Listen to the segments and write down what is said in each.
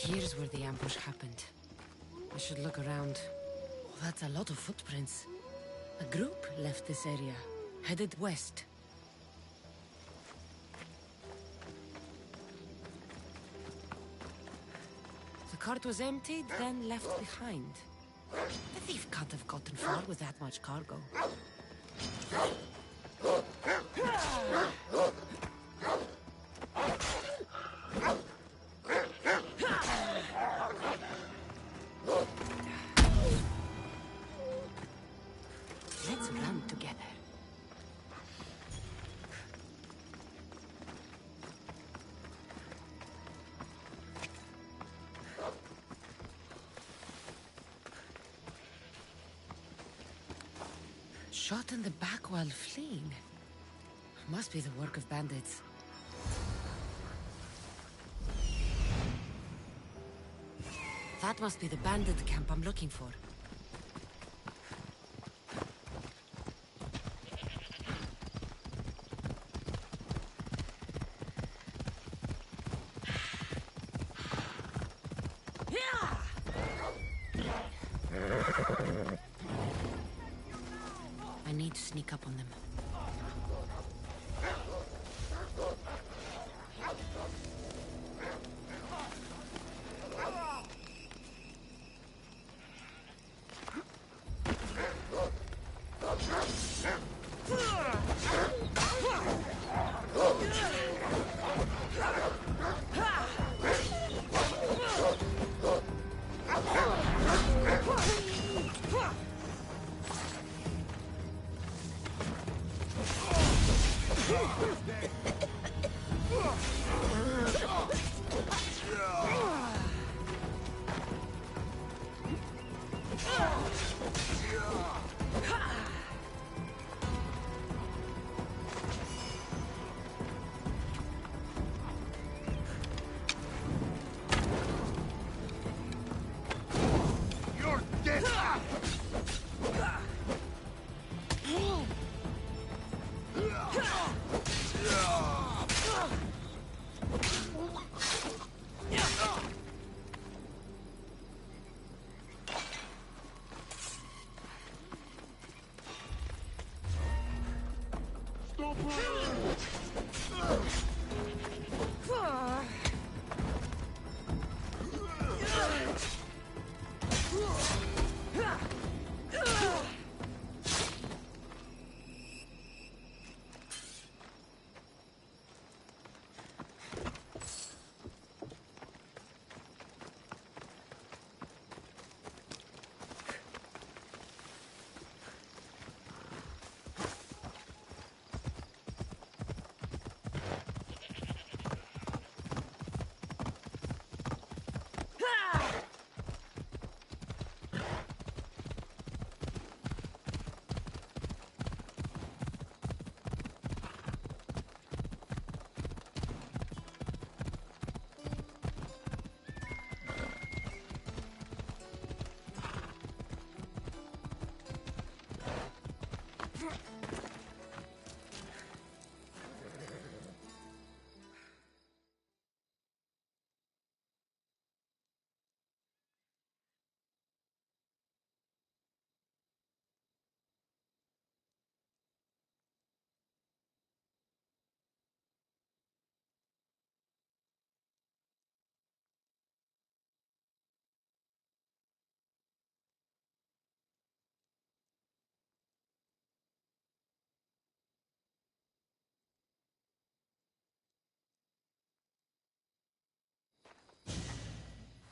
Here's where the ambush happened. I should look around. Oh, that's a lot of footprints. A group left this area, headed west. The cart was emptied, then left behind. The thief can't have gotten far with that much cargo. Let's run together. Shot in the back while fleeing. Must be the work of bandits. That must be the bandit camp I'm looking for. I need to sneak up on them.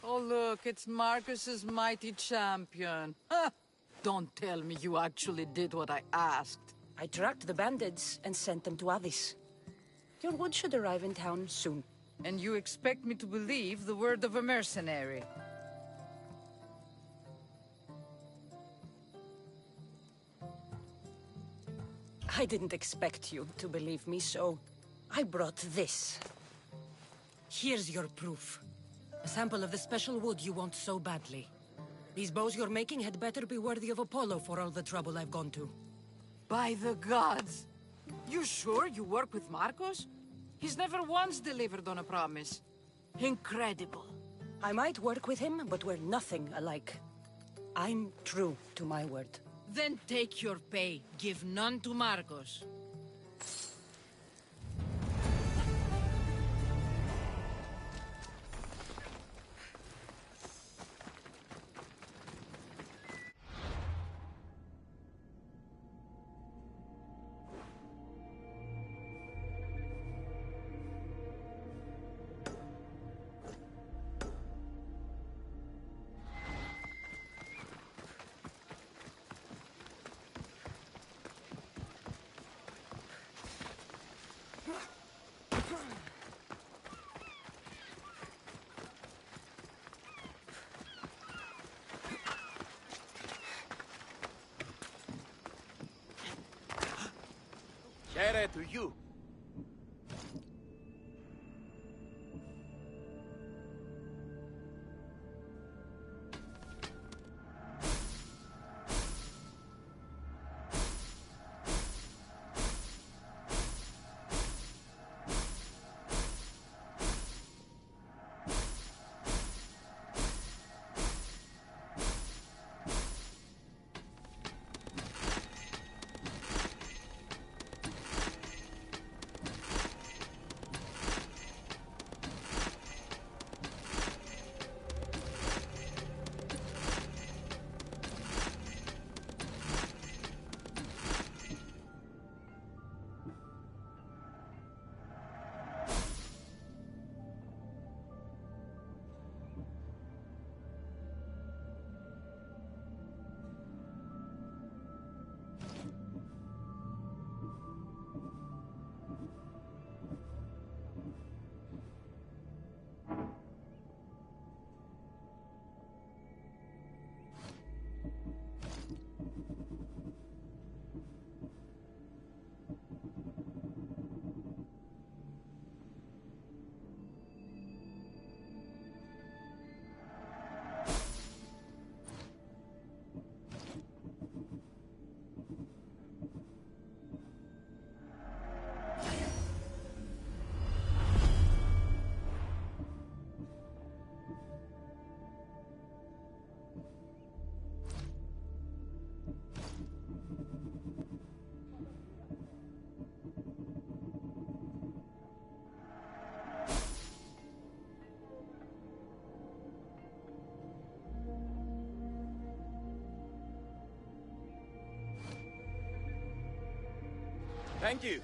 Oh, look, it's Marcus's mighty champion. Ha! Don't tell me you actually did what I asked. I tracked the bandits and sent them to Odyssey. Your wood should arrive in town soon. And you expect me to believe the word of a mercenary? I didn't expect you to believe me, so I brought this. Here's your proof. A sample of the special wood you want so badly. These bows you're making had better be worthy of Apollo for all the trouble I've gone to. By the gods! You sure you work with Marcos? He's never once delivered on a promise. Incredible. I might work with him, but we're nothing alike. I'm true to my word. Then take your pay. Give none to Marcos. Share to you. Thank you.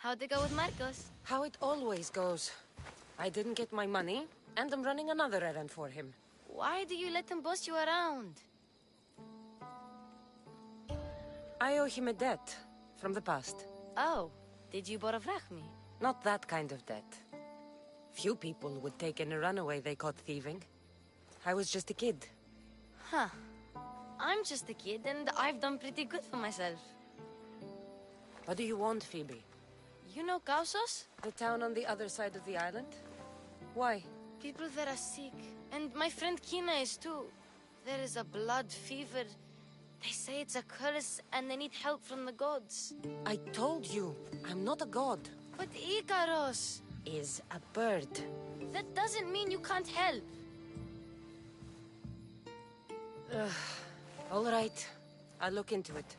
How'd it go with Marcos? How it always goes. I didn't get my money, and I'm running another errand for him. Why do you let him boss you around? I owe him a debt from the past. Oh, did you borrow me? Not that kind of debt. Few people would take in a runaway they caught thieving. I was just a kid. Huh. I'm just a kid, and I've done pretty good for myself. What do you want, Phoebe? You know Kausos? The town on the other side of the island? Why? People there are sick, and my friend Kina is too. There is a blood fever. They say it's a curse, and they need help from the gods. I told you, I'm not a god. But Ikaros Is a bird. that doesn't mean you can't help. All right, I'll look into it.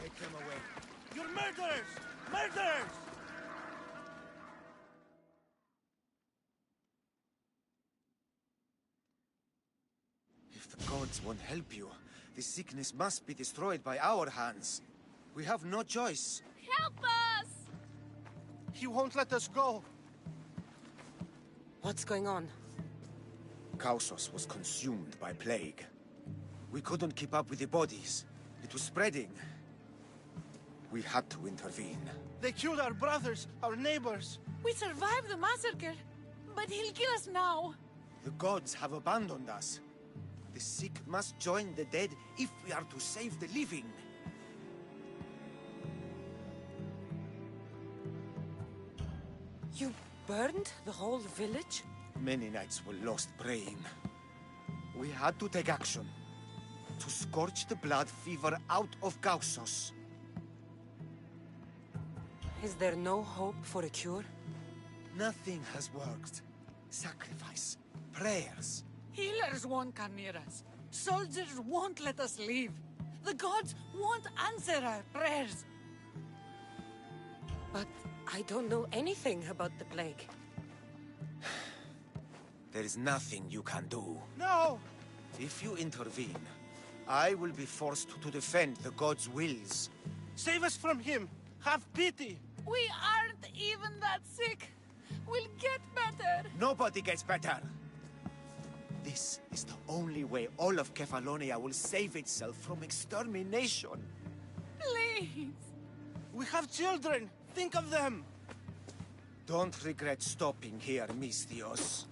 Take them away. You're murderers! Murderers! If the gods won't help you, this sickness must be destroyed by our hands. We have no choice. Help us! He won't let us go. What's going on? Kausos was consumed by plague. We couldn't keep up with the bodies. It was spreading. We had to intervene. They killed our brothers, our neighbors. We survived the massacre, but he'll kill us now. The gods have abandoned us. The sick must join the dead if we are to save the living. You burned the whole village? Many nights were lost praying. We had to take action. To scorch the blood fever out of Kausos. Is there no hope for a cure? Nothing has worked. Sacrifice, prayers. Healers won't come near us. Soldiers won't let us leave. The gods won't answer our prayers. But I don't know anything about the plague. There is nothing you can do. No! If you intervene, I will be forced to defend the gods' wills. Save us from him! Have pity! We aren't even that sick. We'll get better. Nobody gets better. This is the only way all of Kefalonia will save itself from extermination. Please. We have children! Think of them! Don't regret stopping here, Misthios.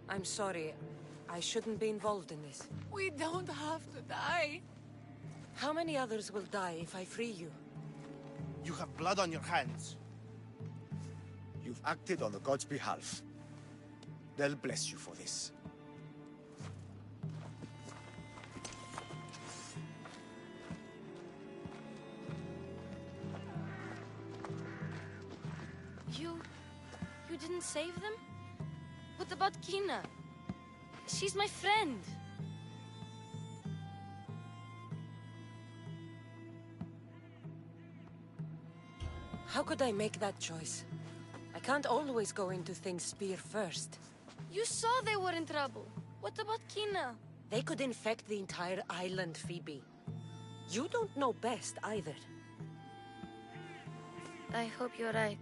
I'm sorry. I shouldn't be involved in this. We don't have to die. How many others will die if I free you? You have blood on your hands. You've acted on the gods' behalf. They'll bless you for this. You didn't save them? What about Kina? She's my friend. How could I make that choice? I can't always go into things spear first. You saw they were in trouble. What about Kina? They could infect the entire island, Phoebe. You don't know best either. I hope you're right.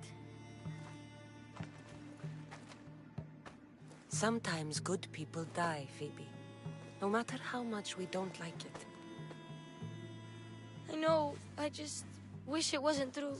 Sometimes good people die, Phoebe. No matter how much we don't like it. I know, I just wish it wasn't true.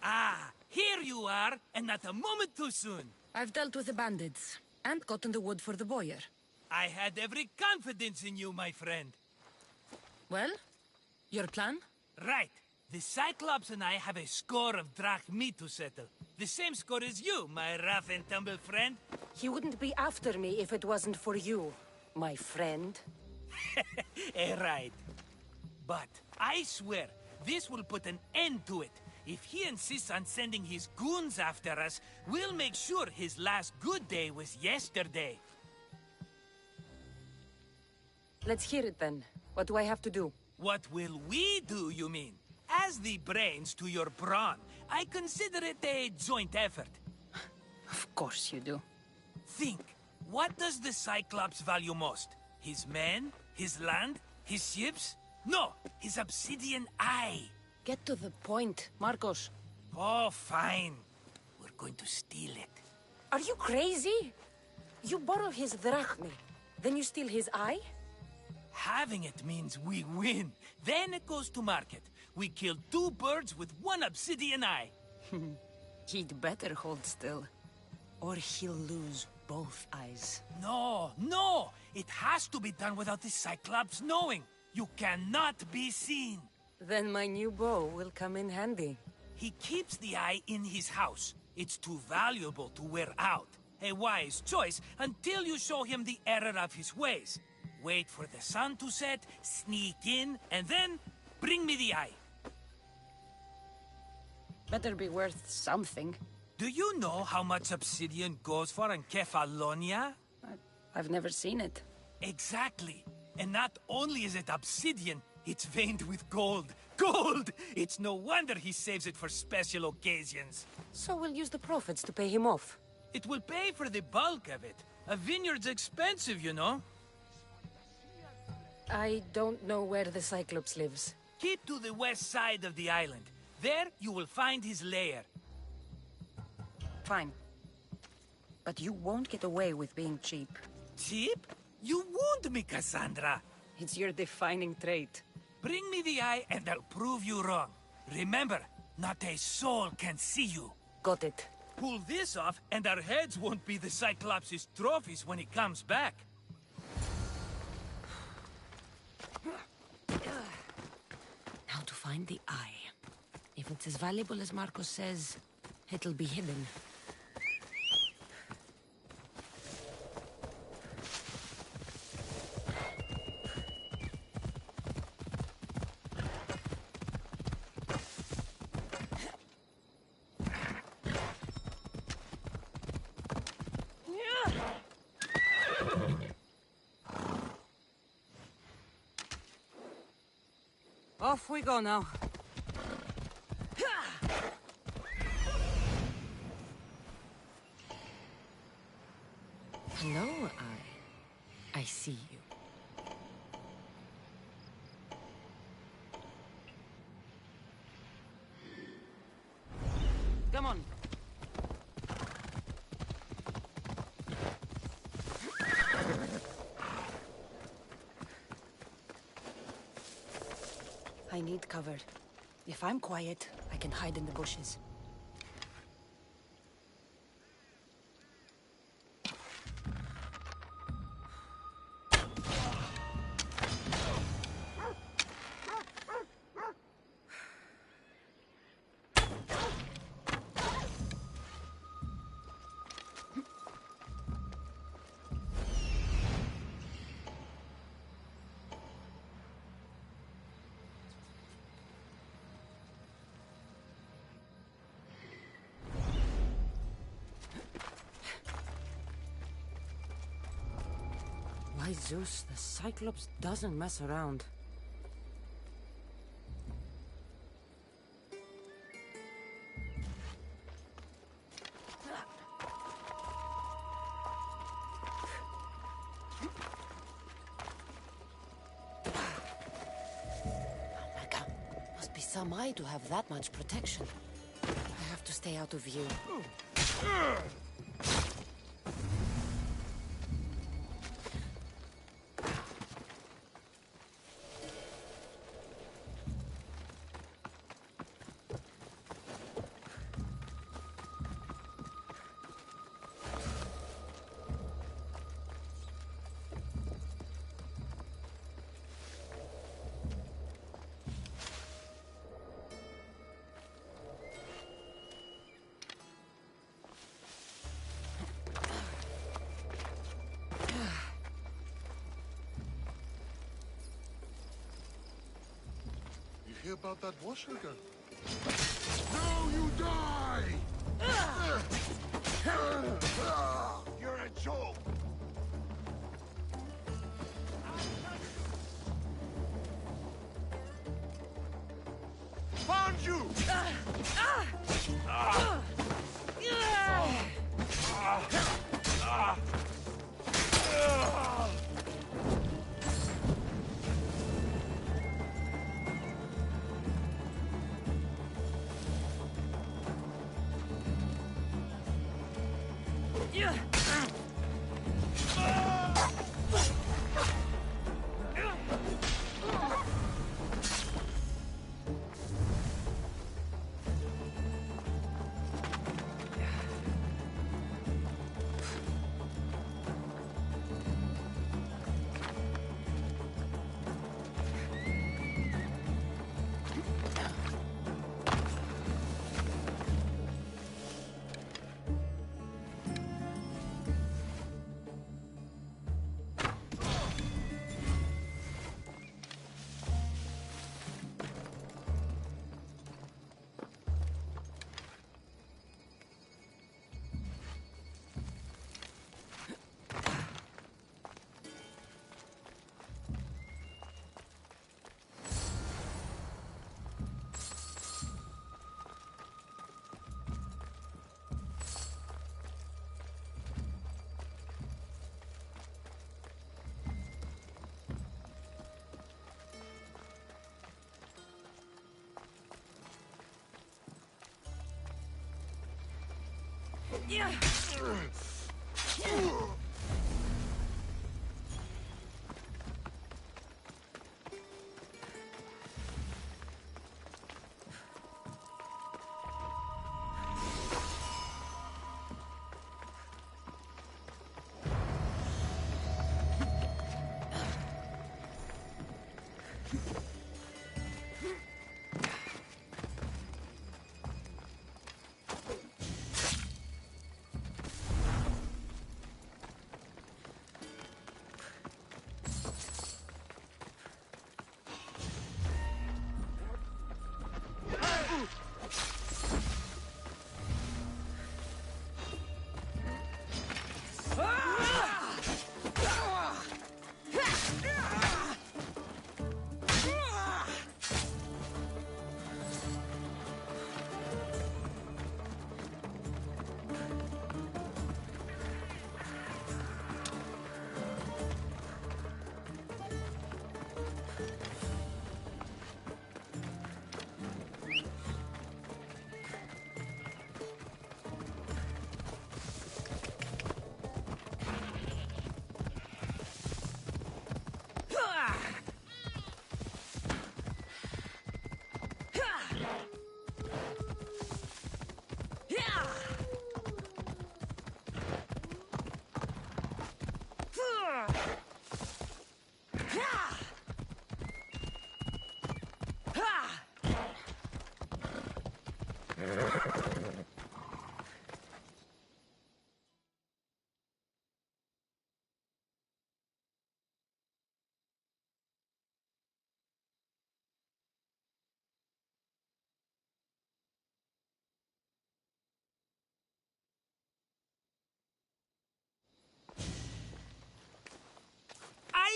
Ah, here you are, and not a moment too soon. I've dealt with the bandits and gotten the wood for the boiler. I had every confidence in you, my friend. Well, your plan? Right. The Cyclops and I have a score of drachmi to settle. The same score as you, my rough and tumble friend. He wouldn't be after me if it wasn't for you, my friend. Right. But I swear, this will put an end to it. If he insists on sending his goons after us, we'll make sure his last good day was yesterday. Let's hear it then. What do I have to do? What will we do, you mean? As the brains to your brawn, I consider it a joint effort. Of course you do. Think, what does the Cyclops value most? His men? His land? His ships? No, his obsidian eye. Get to the point, Marcos. Oh, fine. We're going to steal it. Are you crazy? You borrow his drachmi, then you steal his eye? Having it means we win. Then it goes to market. We kill two birds with one obsidian eye. He'd better hold still, or he'll lose both eyes. No, no! It has to be done without the Cyclops knowing. You cannot be seen. Then my new bow will come in handy. He keeps the eye in his house. It's too valuable to wear out. A wise choice until you show him the error of his ways. Wait for the sun to set, sneak in, and then bring me the eye. Better be worth something. Do you know how much obsidian goes for in Kefalonia? I've never seen it. Exactly. And not only is it obsidian, it's veined with gold. Gold! It's no wonder he saves it for special occasions. So we'll use the profits to pay him off. It will pay for the bulk of it. A vineyard's expensive, you know. I don't know where the Cyclops lives. Keep to the west side of the island. There you will find his lair. Fine. But you won't get away with being cheap. Cheap? You wound me, Cassandra. It's your defining trait. Bring me the eye and I'll prove you wrong. Remember, not a soul can see you. Got it. Pull this off and our heads won't be the Cyclops' trophies when he comes back. Now to find the eye. If it's as valuable as Marcos says, it'll be hidden. Off we go now. Hello, Eye. I see you. Come on. need cover. If I'm quiet, I can hide in the bushes. Why, Zeus, the Cyclops doesn't mess around. Oh my god, must be some eye to have that much protection. I have to stay out of view. Hear about that washer gun? Now you die! You're a joke! Found you!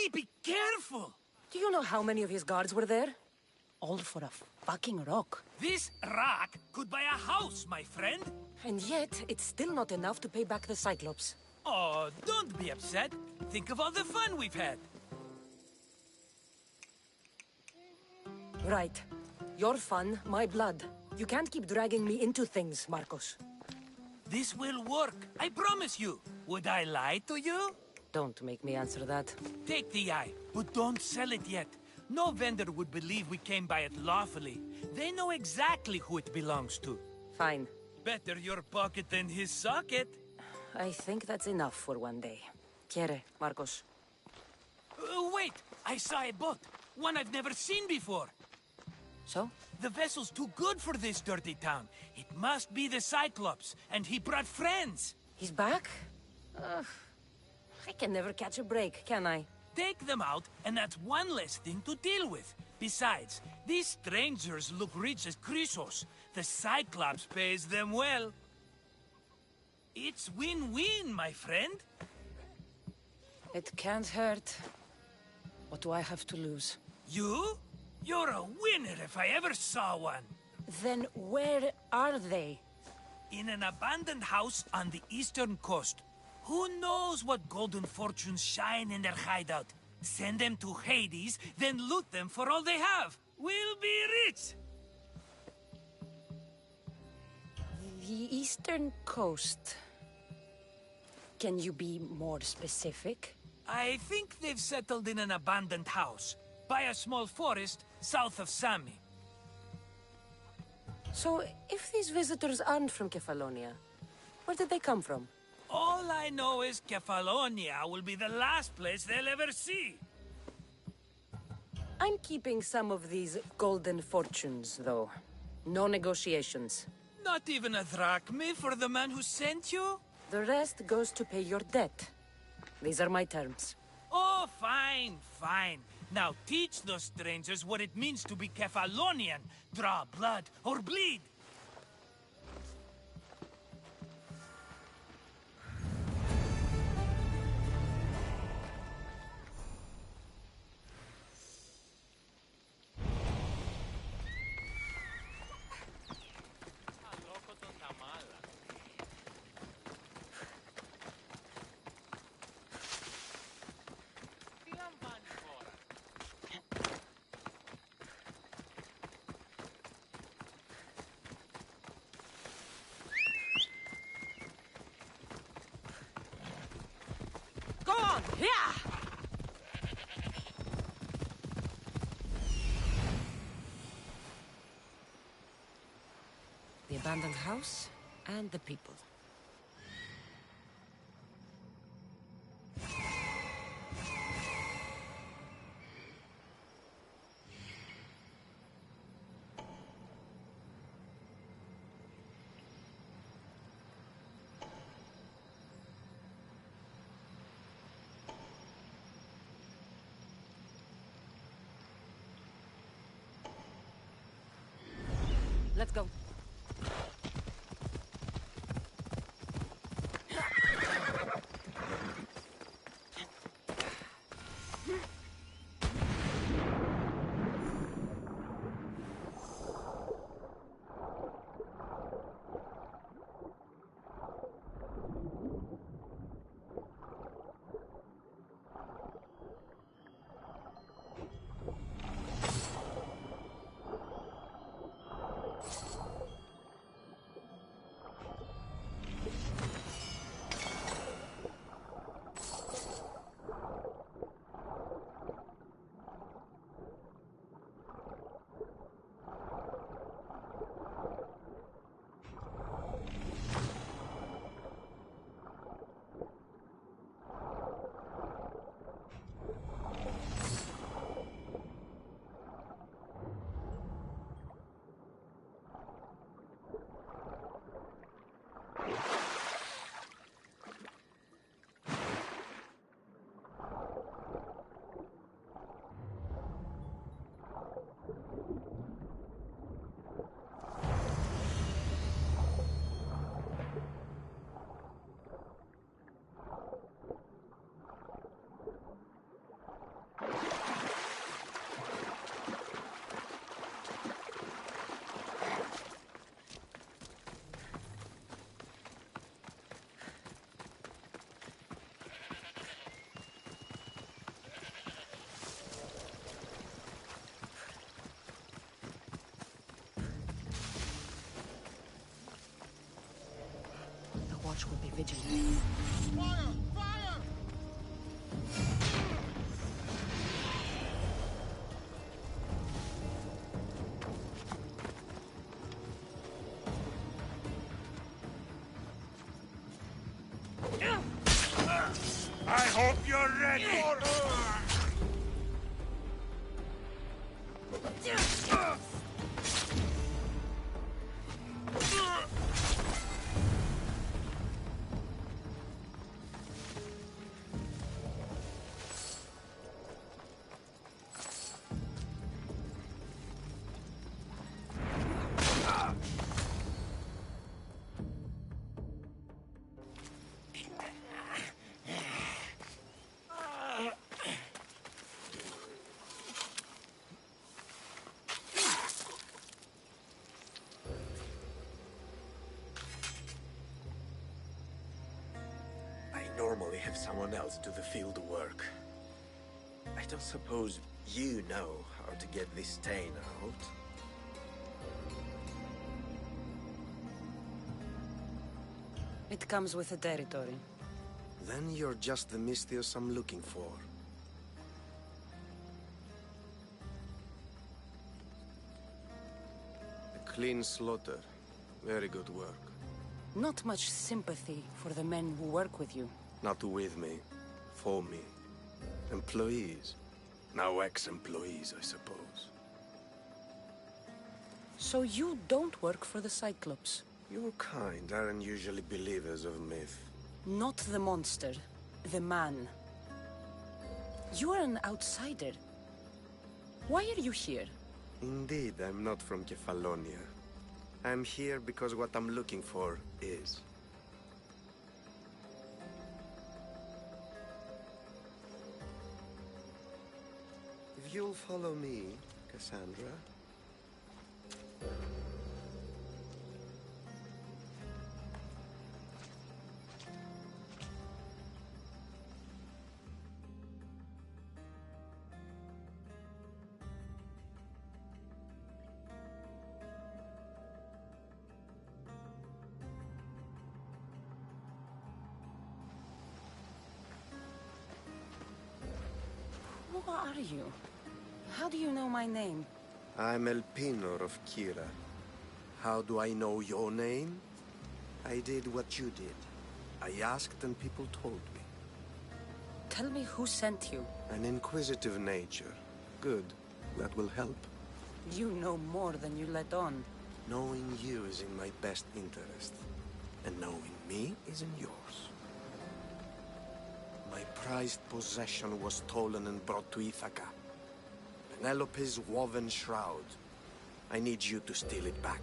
Hey, be careful! Do you know how many of his guards were there? All for a fucking rock. This rock could buy a house, my friend. And yet, it's still not enough to pay back the Cyclops. Oh, don't be upset. Think of all the fun we've had. Right. Your fun, my blood. You can't keep dragging me into things, Marcos. This will work, I promise you. Would I lie to you? Don't make me answer that. Take the eye, but don't sell it yet. No vendor would believe we came by it lawfully. They know exactly who it belongs to. Fine. Better your pocket than his socket. I think that's enough for one day. Quiere, Marcos. Wait! I saw a boat. One I've never seen before. So? The vessel's too good for this dirty town. It must be the Cyclops, and he brought friends. He's back? I can never catch a break, can I? Take them out, and that's one less thing to deal with. Besides, these strangers look rich as Chrysos. The Cyclops pays them well. It's win-win, my friend. It can't hurt. What do I have to lose? You? You're a winner if I ever saw one. Then where are they? In an abandoned house on the eastern coast. Who knows what golden fortunes shine in their hideout? Send them to Hades, then loot them for all they have. We'll be rich! The eastern coast. Can you be more specific? I think they've settled in an abandoned house, by a small forest south of Sami. So, if these visitors aren't from Kefalonia, where did they come from? All I know is Kefalonia will be the last place they'll ever see. I'm keeping some of these golden fortunes, though. No negotiations. Not even a drachme for the man who sent you? The rest goes to pay your debt. These are my terms. Oh, fine, fine. Now teach those strangers what it means to be Kefalonian. Draw blood or bleed. Go on! Yeah! The abandoned house and the people. Let's go. watch will be vigilant. Fire! Fire! I hope you're ready! I normally have someone else do the field work. I don't suppose you know how to get this stain out. It comes with the territory. Then you're just the Misthios I'm looking for. A clean slaughter. Very good work. Not much sympathy for the men who work with you. Not with me. For me. Employees. Now ex-employees, I suppose. So you don't work for the Cyclops? Your kind aren't usually believers of myth. Not the monster, the man. You are an outsider. Why are you here? Indeed, I'm not from Kefalonia. I'm here because what I'm looking for is. If you'll follow me, Cassandra. Who are you? How do you know my name? I'm Elpinor of Kira. How do I know your name? I did what you did. I asked and people told me. Tell me who sent you. An inquisitive nature. Good. That will help. You know more than you let on. Knowing you is in my best interest. And knowing me is in yours. My prized possession was stolen and brought to Ithaca. Penelope's woven shroud. I need you to steal it back.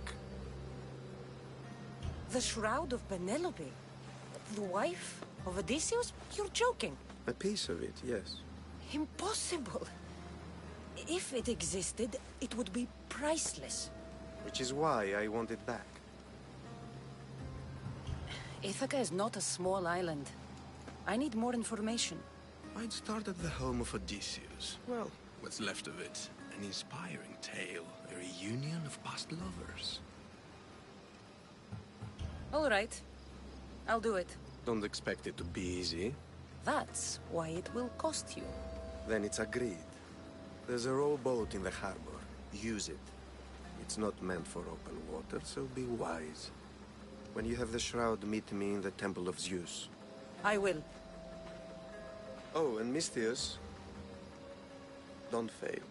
The shroud of Penelope? The wife of Odysseus? You're joking. A piece of it, yes. Impossible. If it existed, it would be priceless. Which is why I want it back. Ithaca is not a small island. I need more information. I'd start at the home of Odysseus. Well, what's left of it. An inspiring tale. A reunion of past lovers. All right. I'll do it. Don't expect it to be easy. That's why it will cost you. Then it's agreed. There's a rowboat in the harbor. Use it. It's not meant for open water, so be wise. When you have the shroud, meet me in the Temple of Zeus. I will. Oh, and Misthios, don't fail.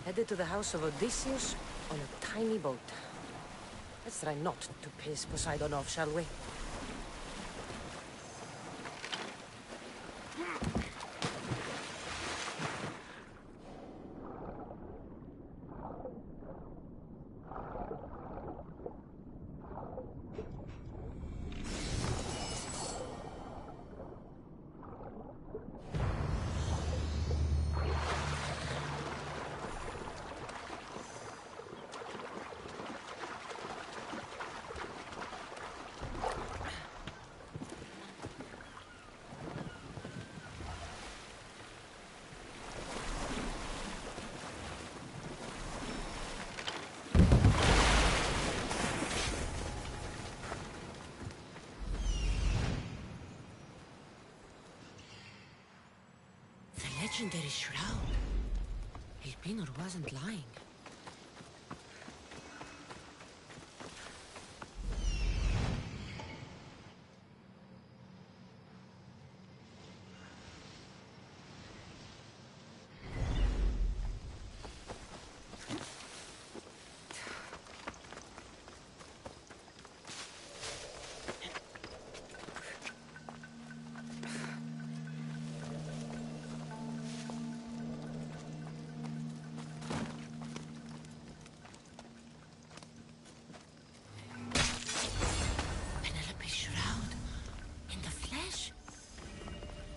Headed to the house of Odysseus on a tiny boat. Let's try not to piss Poseidon off, shall we? legendary shroud. Elpinor wasn't lying.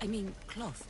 I mean, cloth.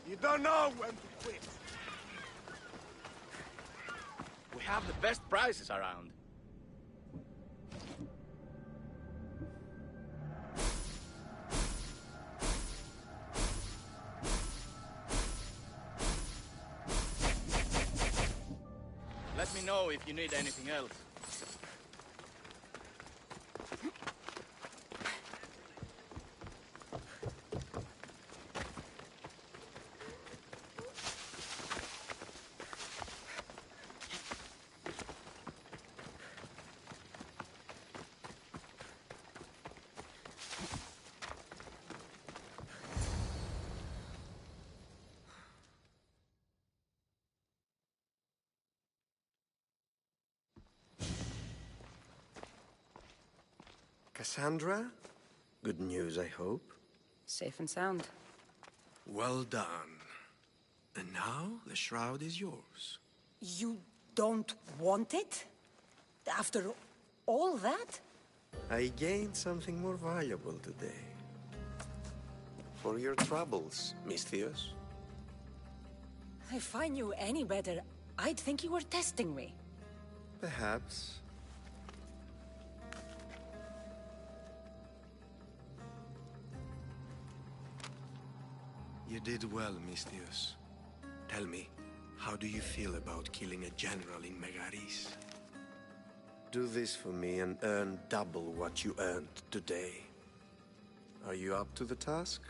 You don't know when to quit. We have the best prices around. Let me know if you need anything else. Cassandra? Good news, I hope. Safe and sound. Well done. And now, the shroud is yours. You don't want it? After all that? I gained something more valuable today. For your troubles, Misthios. If I knew any better, I'd think you were testing me. Perhaps. You did well, Misthios. Tell me, how do you feel about killing a general in Megaris? Do this for me and earn double what you earned today. Are you up to the task?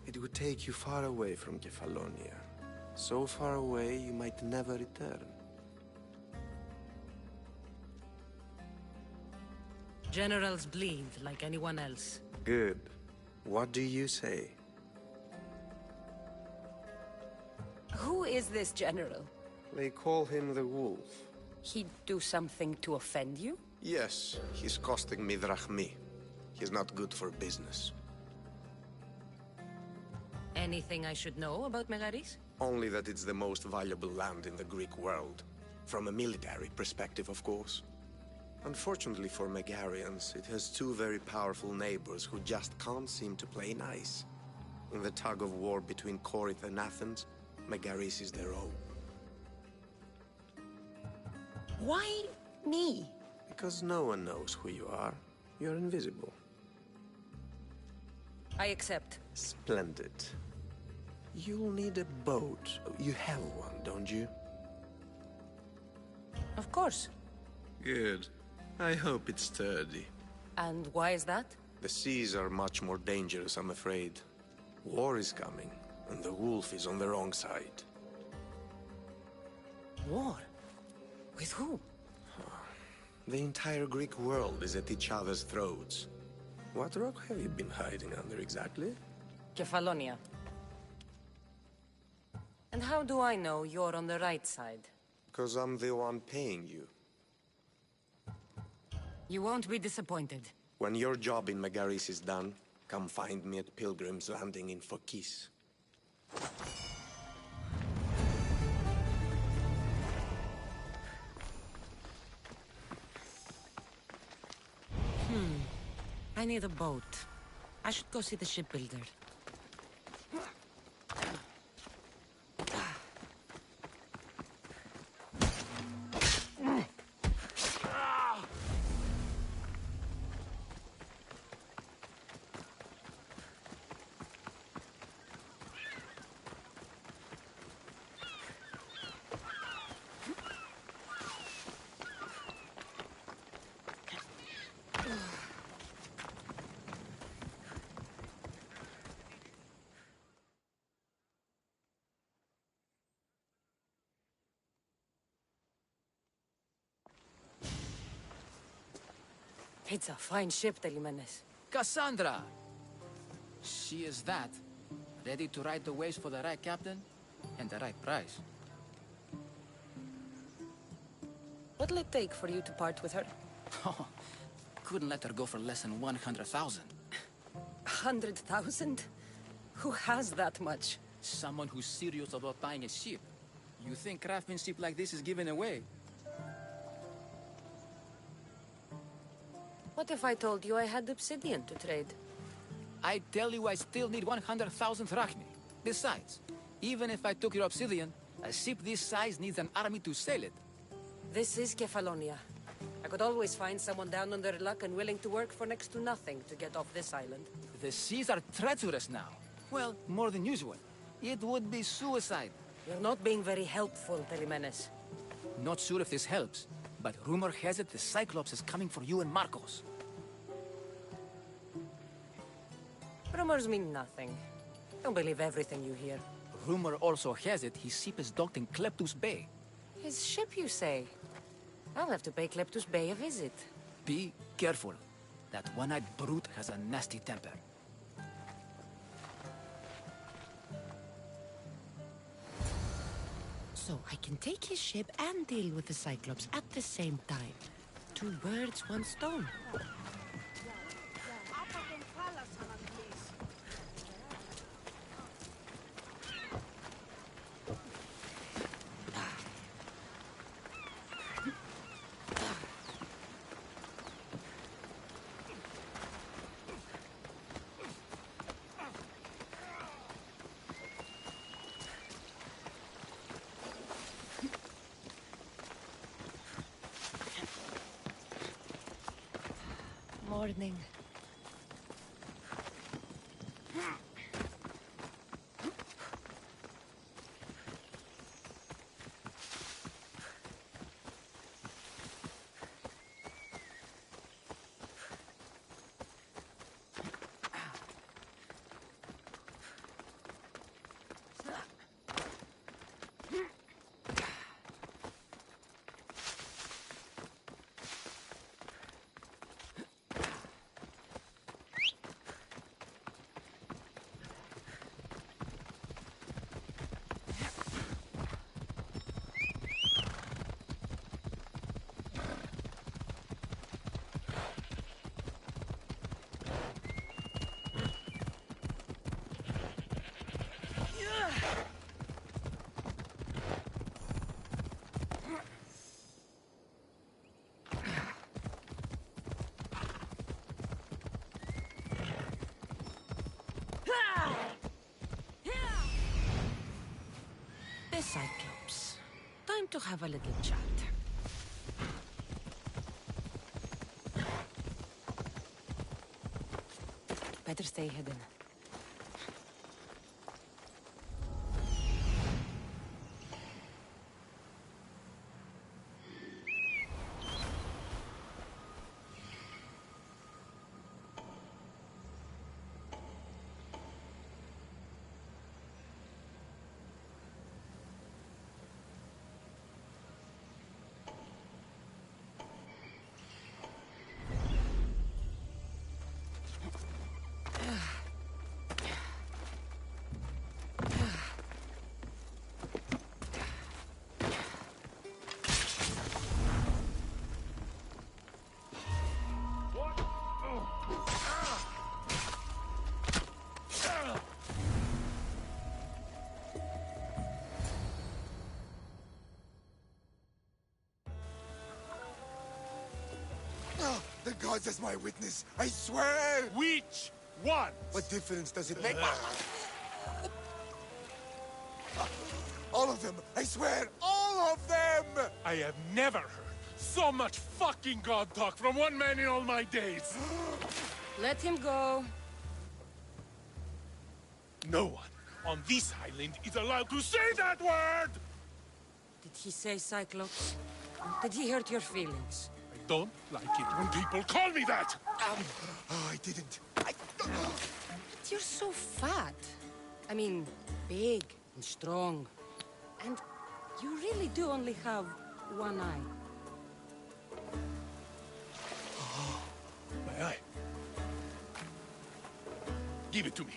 It would take you far away from Kefalonia. So far away you might never return. Generals bleed like anyone else. Good. What do you say? Who is this general? They call him the Wolf. He'd do something to offend you? Yes, he's costing me drachmi. He's not good for business. Anything I should know about Megaris? Only that it's the most valuable land in the Greek world. From a military perspective, of course. Unfortunately for Megarians, it has two very powerful neighbors who just can't seem to play nice. In the tug of war between Corinth and Athens, Megaris is their own. Why me? Because no one knows who you are. You're invisible. I accept. Splendid. You'll need a boat. You have one, don't you? Of course. Good. I hope it's sturdy. And why is that? The seas are much more dangerous, I'm afraid. War is coming, and the wolf is on the wrong side. War? With who? The entire Greek world is at each other's throats. What rock have you been hiding under exactly? Kefalonia. And how do I know you're on the right side? Because I'm the one paying you. You won't be disappointed. When your job in Megaris is done, come find me at Pilgrim's Landing in Phokis. I need a boat. I should go see the shipbuilder. It's a fine ship, Telimenes. Cassandra! She is that. Ready to ride the waves for the right captain and the right price. What'll it take for you to part with her? Couldn't let her go for less than 100,000. 100,000? Who has that much? Someone who's serious about buying a ship. You think craftsmanship like this is given away? What if I told you I had obsidian to trade? I tell you I still need 100,000 drachmi. Besides, even if I took your obsidian, a ship this size needs an army to sail it. This is Kefalonia. I could always find someone down on their luck and willing to work for next to nothing to get off this island. The seas are treacherous now. Well, more than usual. It would be suicide. You're not being very helpful, Telimenes. Not sure if this helps, but rumor has it the Cyclops is coming for you and Marcos. Rumors mean nothing. Don't believe everything you hear. Rumor also has it his ship is docked in Kleptus Bay. His ship, you say? I'll have to pay Kleptus Bay a visit. Be careful. That one-eyed brute has a nasty temper. So I can take his ship and deal with the Cyclops at the same time. 2 birds, 1 stone. Morning. The Cyclops. Time to have a little chat. Better stay hidden. the gods as my witness, I swear! Which one? What difference does it make? All of them! I swear, all of them! I have never heard so much fucking god talk from one man in all my days. Let him go. No one on this island is allowed to say that word! Did he say Cyclops? Did he hurt your feelings? I don't like it when people call me that! Oh, I didn't. But you're so fat. I mean, big and strong. And you really do only have one eye. My eye. Give it to me.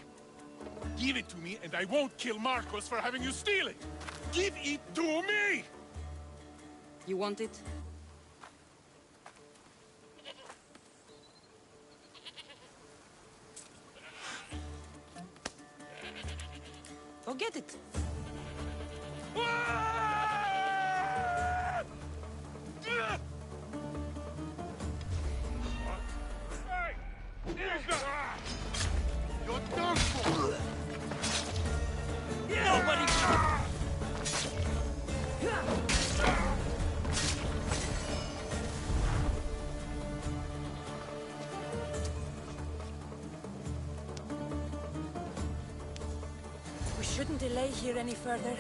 Give it to me, and I won't kill Marcos for having you steal it! Give it to me! You want it? Go get it. You're done for! Nobody... We shouldn't delay here any further.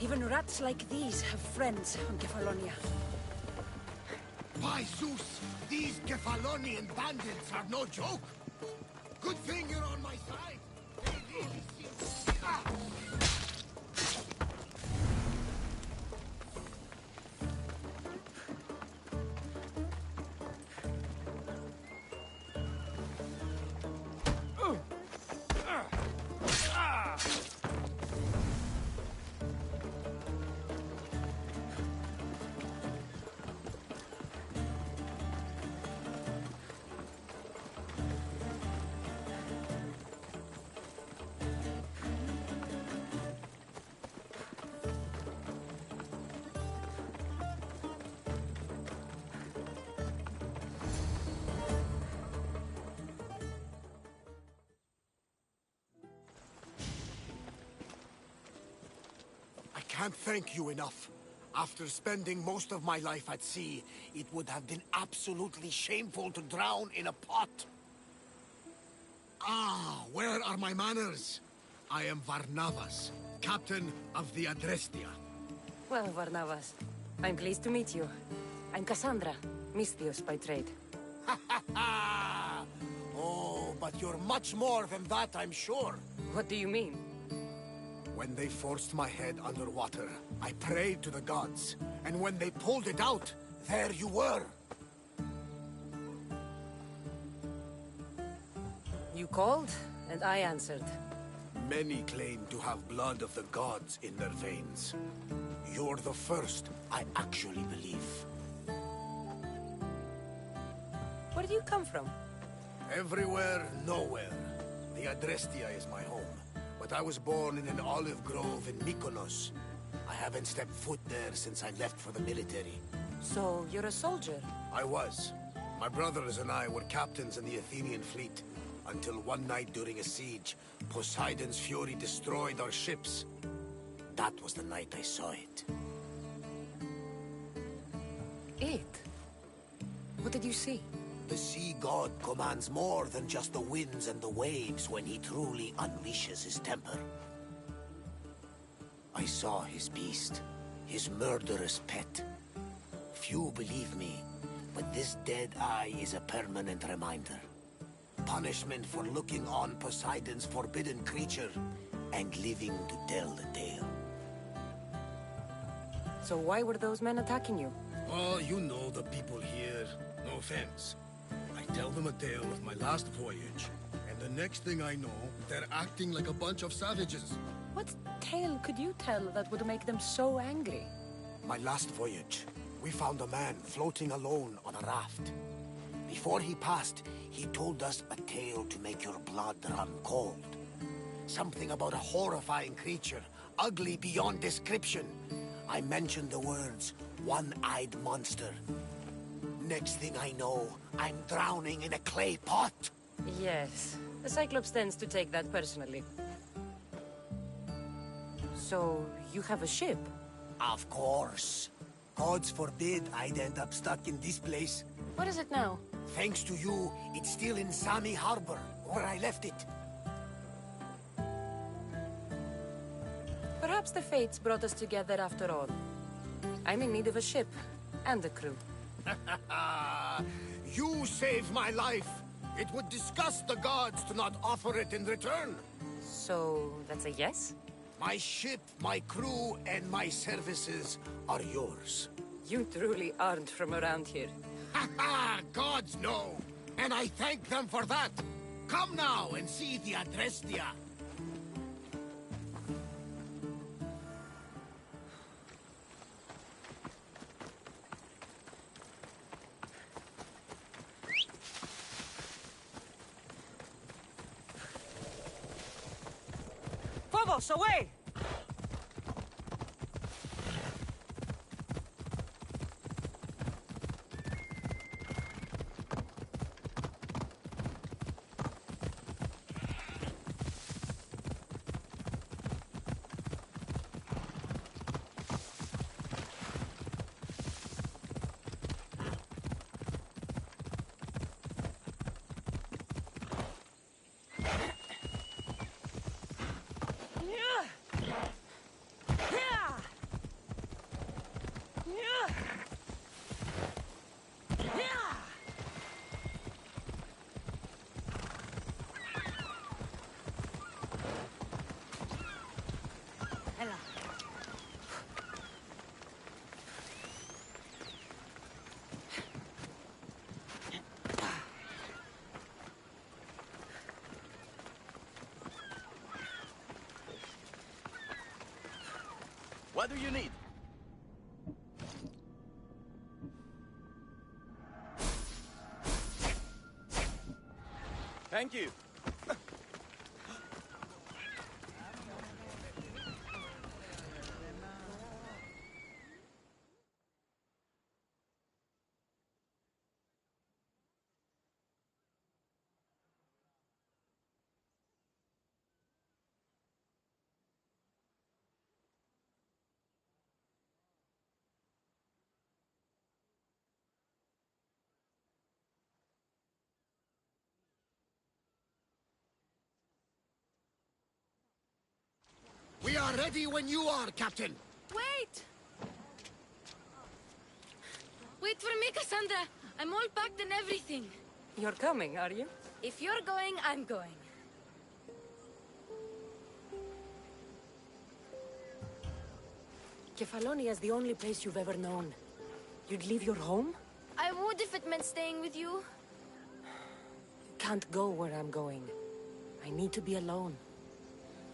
Even rats like these have friends on Kefalonia. By Zeus, these Kefalonian bandits are no joke. Good thing you're on my side. They really seem... Ah! I can't thank you enough. After spending most of my life at sea, it would have been absolutely shameful to drown in a pot. Ah, where are my manners? I am Varnavas, captain of the Adrestia. Well, Varnavas, I'm pleased to meet you. I'm Cassandra, Misthios by trade. Oh, but you're much more than that, I'm sure. What do you mean? When they forced my head underwater, I prayed to the gods. And when they pulled it out, there you were. You called, and I answered. Many claim to have blood of the gods in their veins. You're the first I actually believe. Where do you come from? Everywhere, nowhere. The Adrestia is my home. But I was born in an olive grove in Mykonos. I haven't stepped foot there since I left for the military. So, you're a soldier? I was. My brothers and I were captains in the Athenian fleet. Until one night during a siege, Poseidon's fury destroyed our ships. That was the night I saw it. It? What did you see? The sea god commands more than just the winds and the waves when he truly unleashes his temper. I saw his beast, his murderous pet. Few believe me, but this dead eye is a permanent reminder. Punishment for looking on Poseidon's forbidden creature and living to tell the tale. So why were those men attacking you? Oh, you know the people here. No offense. I tell them a tale of my last voyage, and the next thing I know, they're acting like a bunch of savages. What tale could you tell that would make them so angry? My last voyage, we found a man floating alone on a raft. Before he passed, he told us a tale to make your blood run cold. Something about a horrifying creature, ugly beyond description. I mentioned the words, one-eyed monster. Next thing I know, I'm drowning in a clay pot. Yes, the Cyclops tends to take that personally. So, you have a ship? Of course. Gods forbid I'd end up stuck in this place. What is it now? Thanks to you, it's still in Sami Harbor, where I left it. Perhaps the fates brought us together after all. I'm in need of a ship, and a crew. You saved my life. It would disgust the gods to not offer it in return. So, that's a yes? My ship, my crew, and my services are yours. You truly aren't from around here. Ha ha! Gods know! And I thank them for that! Come now and see the Adrestia! Phobos, away! What do you need? Thank you. We are ready when you are, Captain. Wait! Wait for me, Cassandra. I'm all packed and everything. You're coming, are you? If you're going, I'm going. Kefalonia is the only place you've ever known. You'd leave your home? I would if it meant staying with you. You can't go where I'm going. I need to be alone.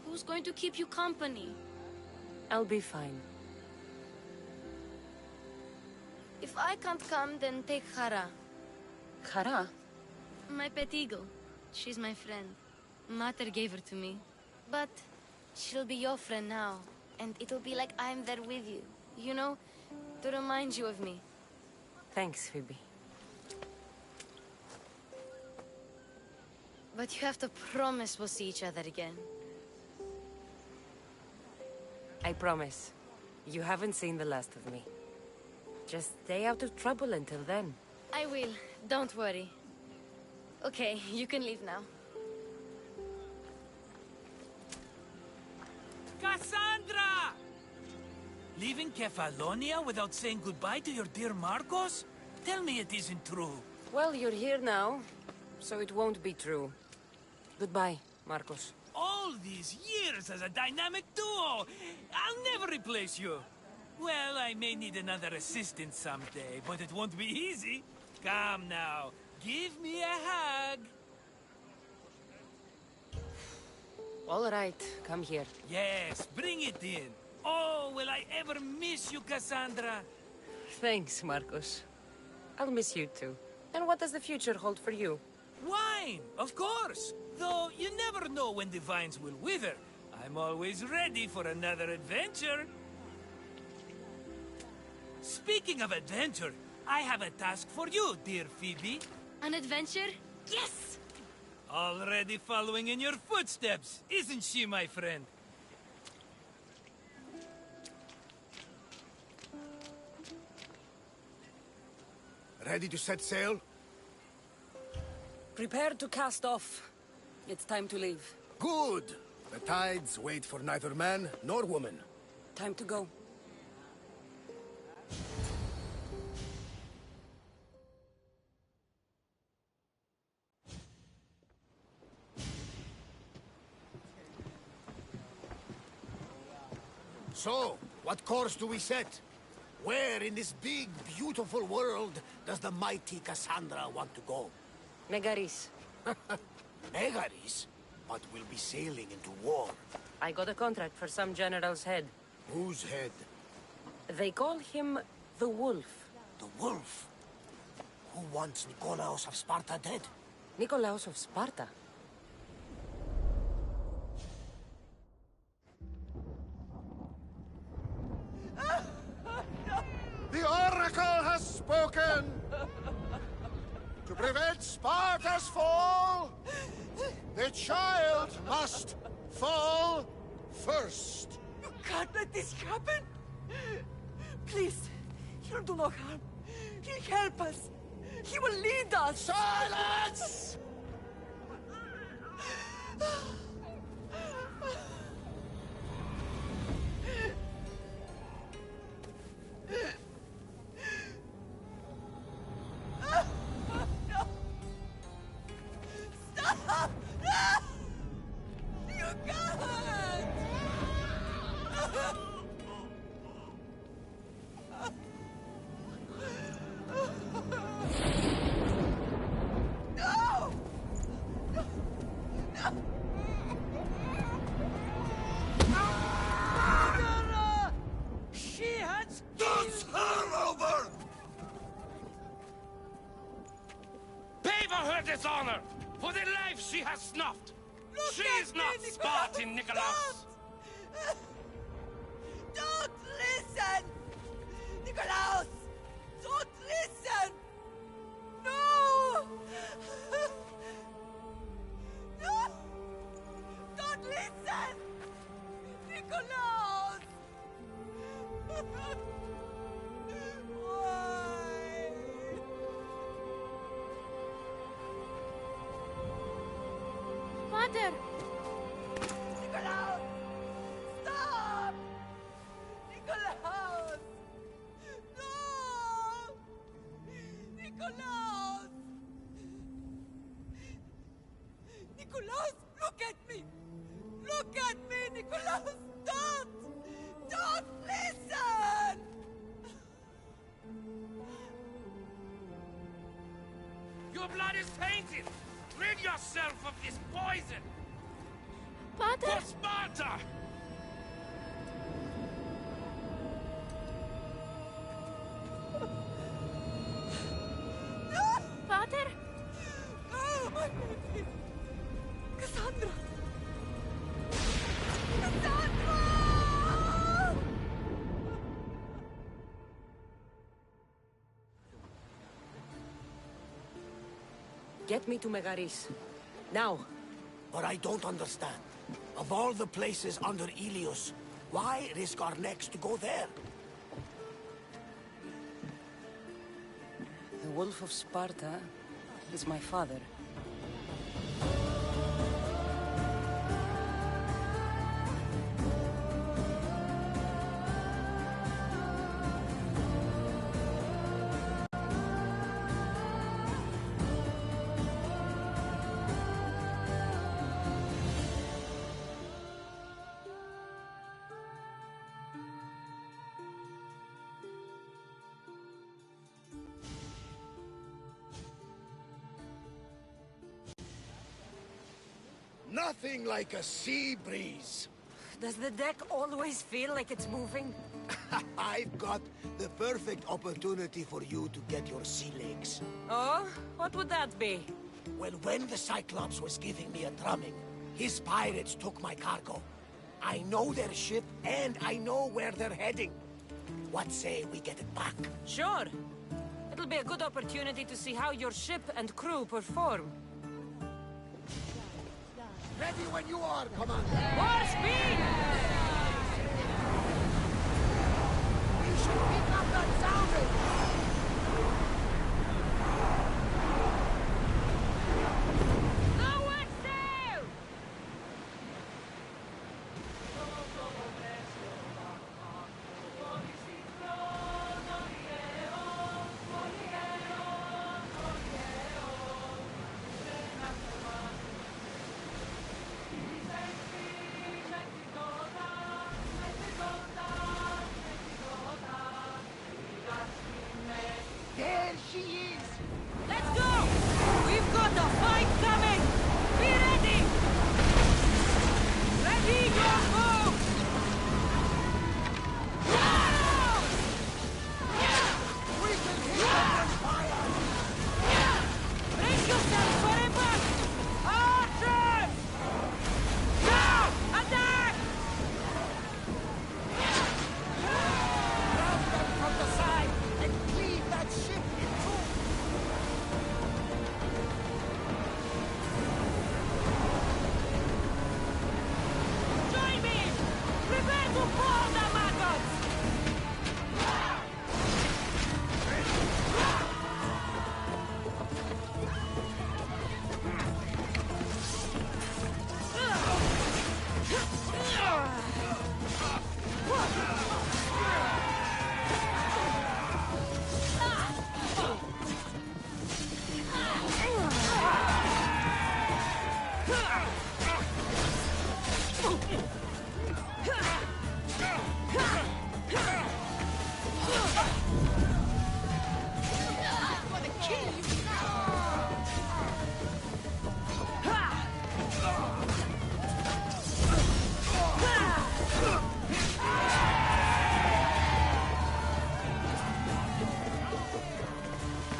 Who's going to keep you company? I'll be fine. If I can't come, then take Hara. Hara? My pet eagle. She's my friend. Mater gave her to me. But she'll be your friend now. And it'll be like I'm there with you. You know? To remind you of me. Thanks, Phoebe. But you have to promise we'll see each other again. I promise. You haven't seen the last of me. Just stay out of trouble until then. I will. Don't worry. Okay, you can leave now. Cassandra! Leaving Kefalonia without saying goodbye to your dear Marcos? Tell me it isn't true. Well, you're here now, so it won't be true. Goodbye, Marcos. All these years as a dynamic duo! I'll never replace you! Well, I may need another assistant someday, but it won't be easy. Come now, give me a hug! All right, come here. Yes, bring it in. Oh, will I ever miss you, Cassandra? Thanks, Marcos. I'll miss you too. And what does the future hold for you? Wine, of course. Though you never know when the vines will wither. I'm always ready for another adventure. Speaking of adventure, I have a task for you, dear Phoebe. An adventure? Yes! Already following in your footsteps, isn't she, my friend? Ready to set sail? Prepare to cast off. It's time to leave. Good! The tides wait for neither man nor woman. Time to go. So, what course do we set? Where in this big, beautiful world does the mighty Cassandra want to go? Megaris. Megaris? But we'll be sailing into war. I got a contract for some general's head. Whose head? They call him the Wolf. The Wolf? Who wants Nikolaos of Sparta dead? Nikolaos of Sparta? The Oracle has spoken! To prevent Sparta's fall, the child must fall first. You can't let this happen! Please, he'll do no harm. He'll help us. He will lead us. Silence! Stop! No! You can't! No! No! No! She has... Does her over! Pay for her dishonor! For the life she has snuffed! She is not Spartan, Nikolaos! Don't listen! Nikolaos! Don't listen! No! No! Don't listen! Nikolaos! Why? Father! Nikolaos! Stop! Nikolaos! No! Nikolaos! Nikolaos, look at me! Look at me, Nikolaos! Don't! Don't listen! Your blood is tainted! Rid yourself of this poison! Father! For Sparta! Father! Oh, my baby! Cassandra! Cassandra! Get me to Megaris. Now. But I don't understand. Of all the places under Ilios, why risk our necks to go there? The Wolf of Sparta is my father. Nothing like a sea breeze. Does the deck always feel like it's moving? I've got the perfect opportunity for you to get your sea legs. Oh? What would that be? Well, when the Cyclops was giving me a drumming, his pirates took my cargo. I know their ship, and I know where they're heading. What say we get it back? Sure. It'll be a good opportunity to see how your ship and crew perform. Ready when you are, Commander. More speed! We should pick up that sounding. Lower sail! There she is. Let's go! We've got a fight coming! Be ready! Ready your move! We can hit them with fire. Brace yourself for impact! Archers! Now! Attack! Grab them from the side and cleave that ship in two. Join me! Prepare to pull the maggots!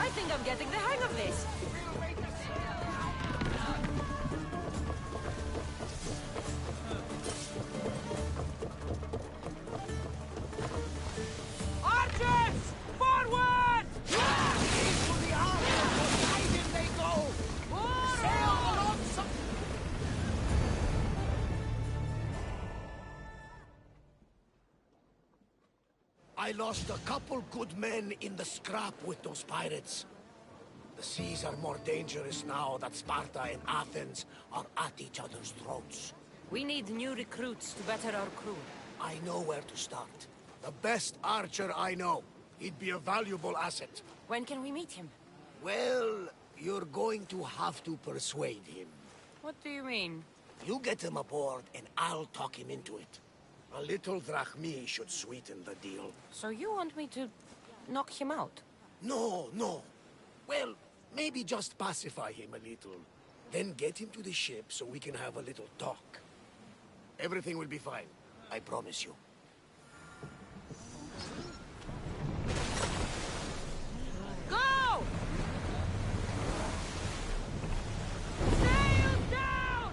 I think I'm getting the hang of this. Archers! Forward! Into the armor. Guided they go. Sail alongside. I lost a couple good men in the scrap with those pirates. The seas are more dangerous now that Sparta and Athens are at each other's throats. We need new recruits to better our crew. I know where to start. The best archer I know. He'd be a valuable asset. When can we meet him? Well, you're going to have to persuade him. What do you mean? You get him aboard and I'll talk him into it. A little drachmi should sweeten the deal. So you want me to knock him out? No, no. Well, maybe just pacify him a little. Then get him to the ship so we can have a little talk. Everything will be fine. I promise you. Go! Sail down!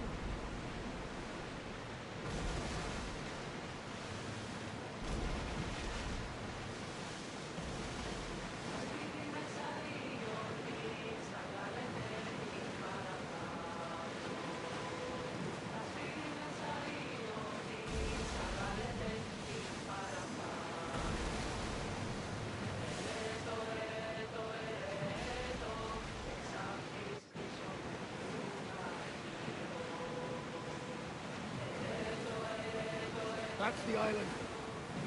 That's the island.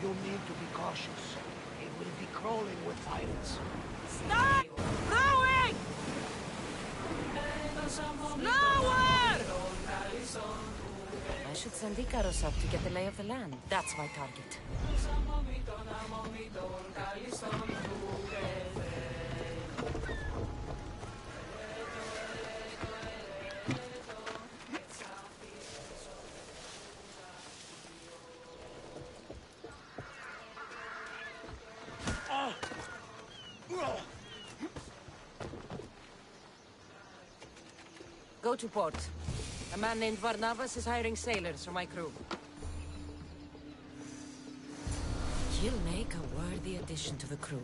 You'll need to be cautious. It will be crawling with pirates. Stop! Rowing! Slower! I should send Icaros up to get the lay of the land. That's my target. Go to port. A man named Varnavas is hiring sailors for my crew. He'll make a worthy addition to the crew.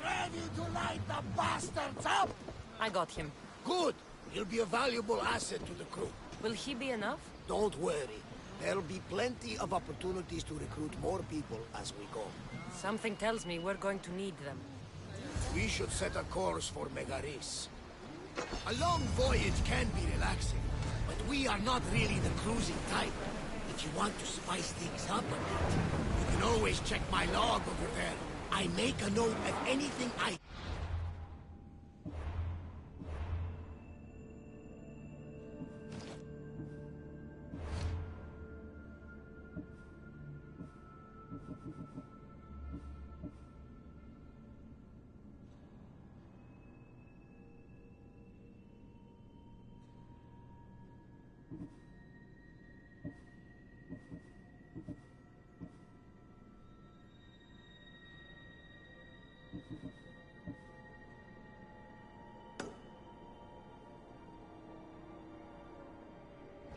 Ready to light the bastards up? I got him. Good. He'll be a valuable asset to the crew. Will he be enough? Don't worry. There'll be plenty of opportunities to recruit more people as we go. Something tells me we're going to need them. We should set a course for Megaris. A long voyage can be relaxing, but we are not really the cruising type. If you want to spice things up a bit, you can always check my log over there. I make a note of anything I...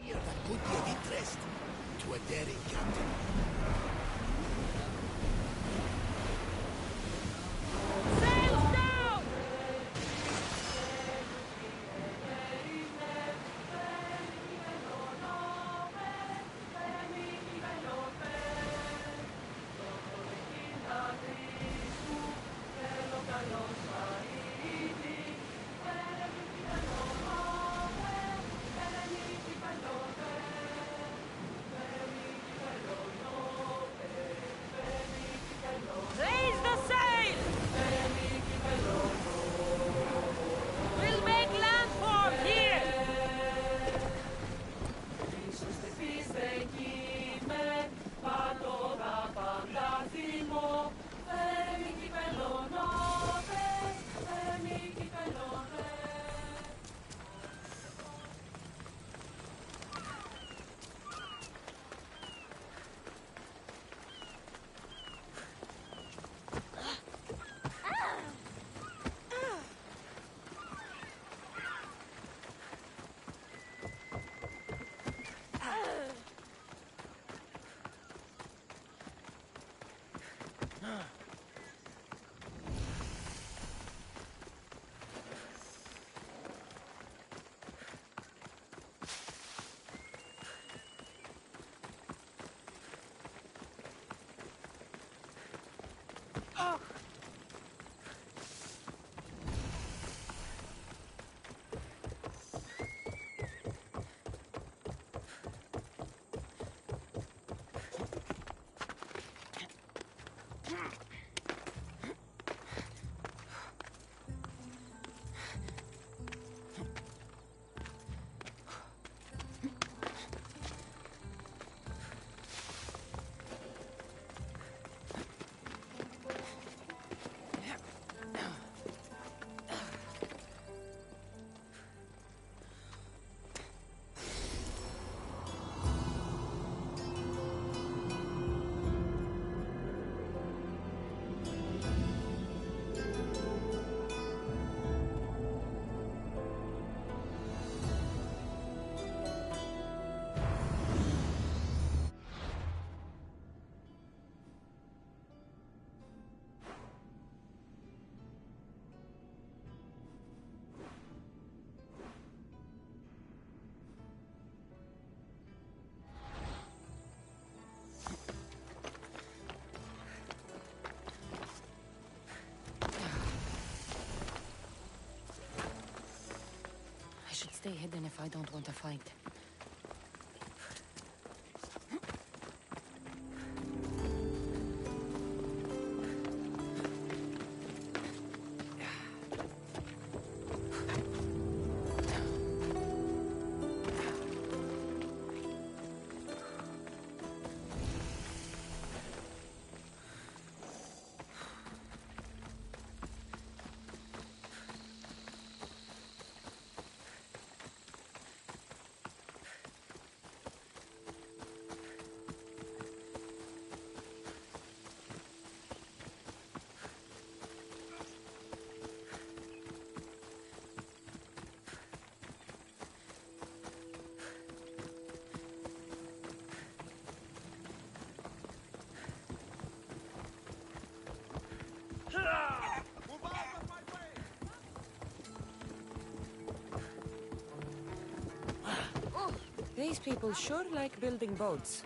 that could be of interest to a daring captain. Raise the sail! We'll make landfall here! stay hidden if I don't want to fight. These people sure like building boats.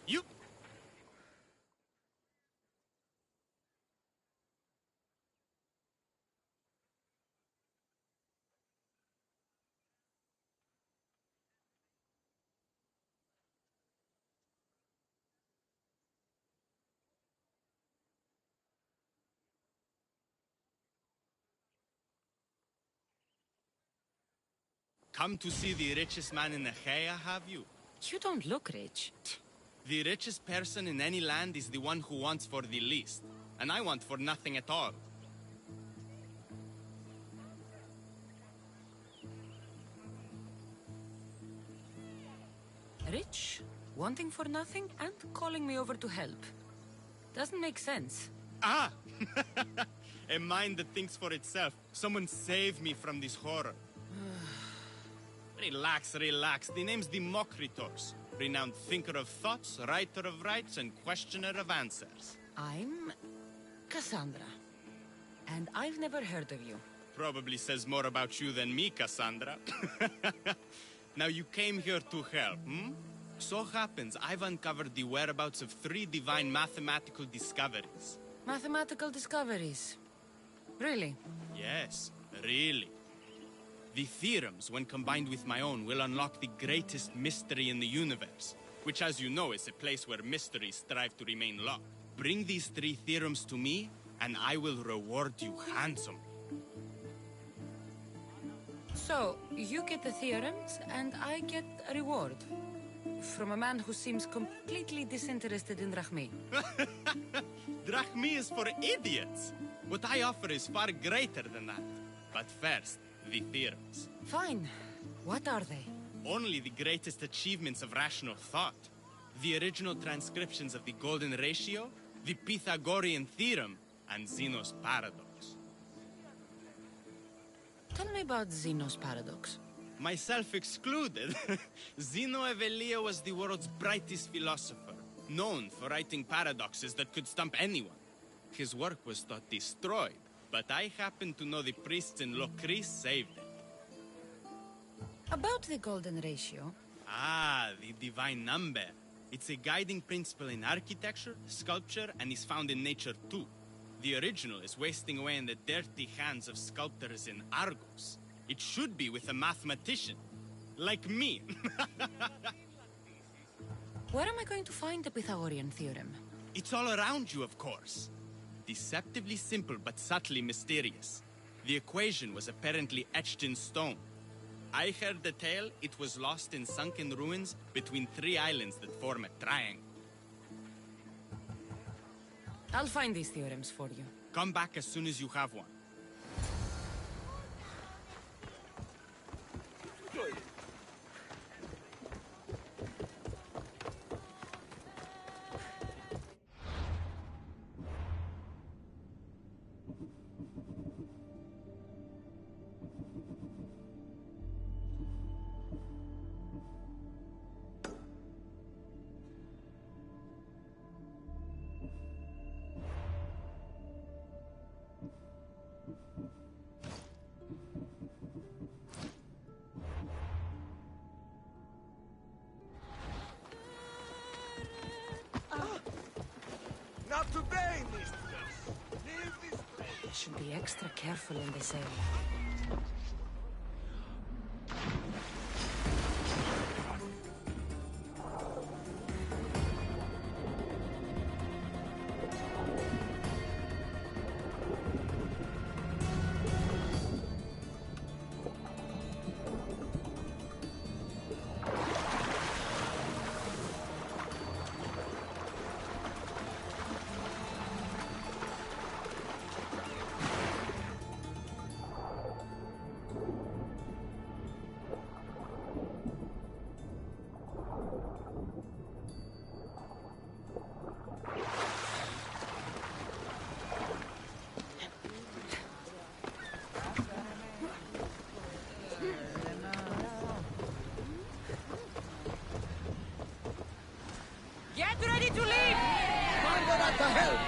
You... Come to see the richest man in Achaia, have you? You don't look rich. The richest person in any land is the one who wants for the least. And I want for nothing at all. Rich, wanting for nothing, and calling me over to help. Doesn't make sense. Ah! A mind that thinks for itself. Someone save me from this horror. Relax, relax. The name's Democritos. Renowned thinker of thoughts, writer of rights, and questioner of answers. I'm Cassandra. And I've never heard of you. Probably says more about you than me, Cassandra. Now you came here to help, hmm? So happens I've uncovered the whereabouts of 3 divine mathematical discoveries. Mathematical discoveries? Really? Yes, really. The theorems, when combined with my own, will unlock the greatest mystery in the universe, which, as you know, is a place where mysteries strive to remain locked. Bring these 3 theorems to me, and I will reward you handsomely. So, you get the theorems, and I get a reward. From a man who seems completely disinterested in Drachmi. Drachmi is for idiots! What I offer is far greater than that. But first, the theorems. Fine. What are they? Only the greatest achievements of rational thought. The original transcriptions of the Golden Ratio, the Pythagorean Theorem, and Zeno's Paradox. Tell me about Zeno's Paradox. Myself excluded. Zeno of Elea was the world's brightest philosopher, known for writing paradoxes that could stump anyone. His work was thought destroyed, but I happen to know the priests in Locris saved it. About the Golden Ratio. Ah, the divine number. It's a guiding principle in architecture, sculpture, and is found in nature too. The original is wasting away in the dirty hands of sculptors in Argos. It should be with a mathematician. Like me. Where am I going to find the Pythagorean Theorem? It's all around you, of course. Deceptively simple, but subtly mysterious. The equation was apparently etched in stone. I heard the tale it was lost in sunken ruins between 3 islands that form a triangle. I'll find these theorems for you. Come back as soon as you have one. Not today, mistress. Leave this place. I should be extra careful in this area. Get ready to leave! Murder at the help!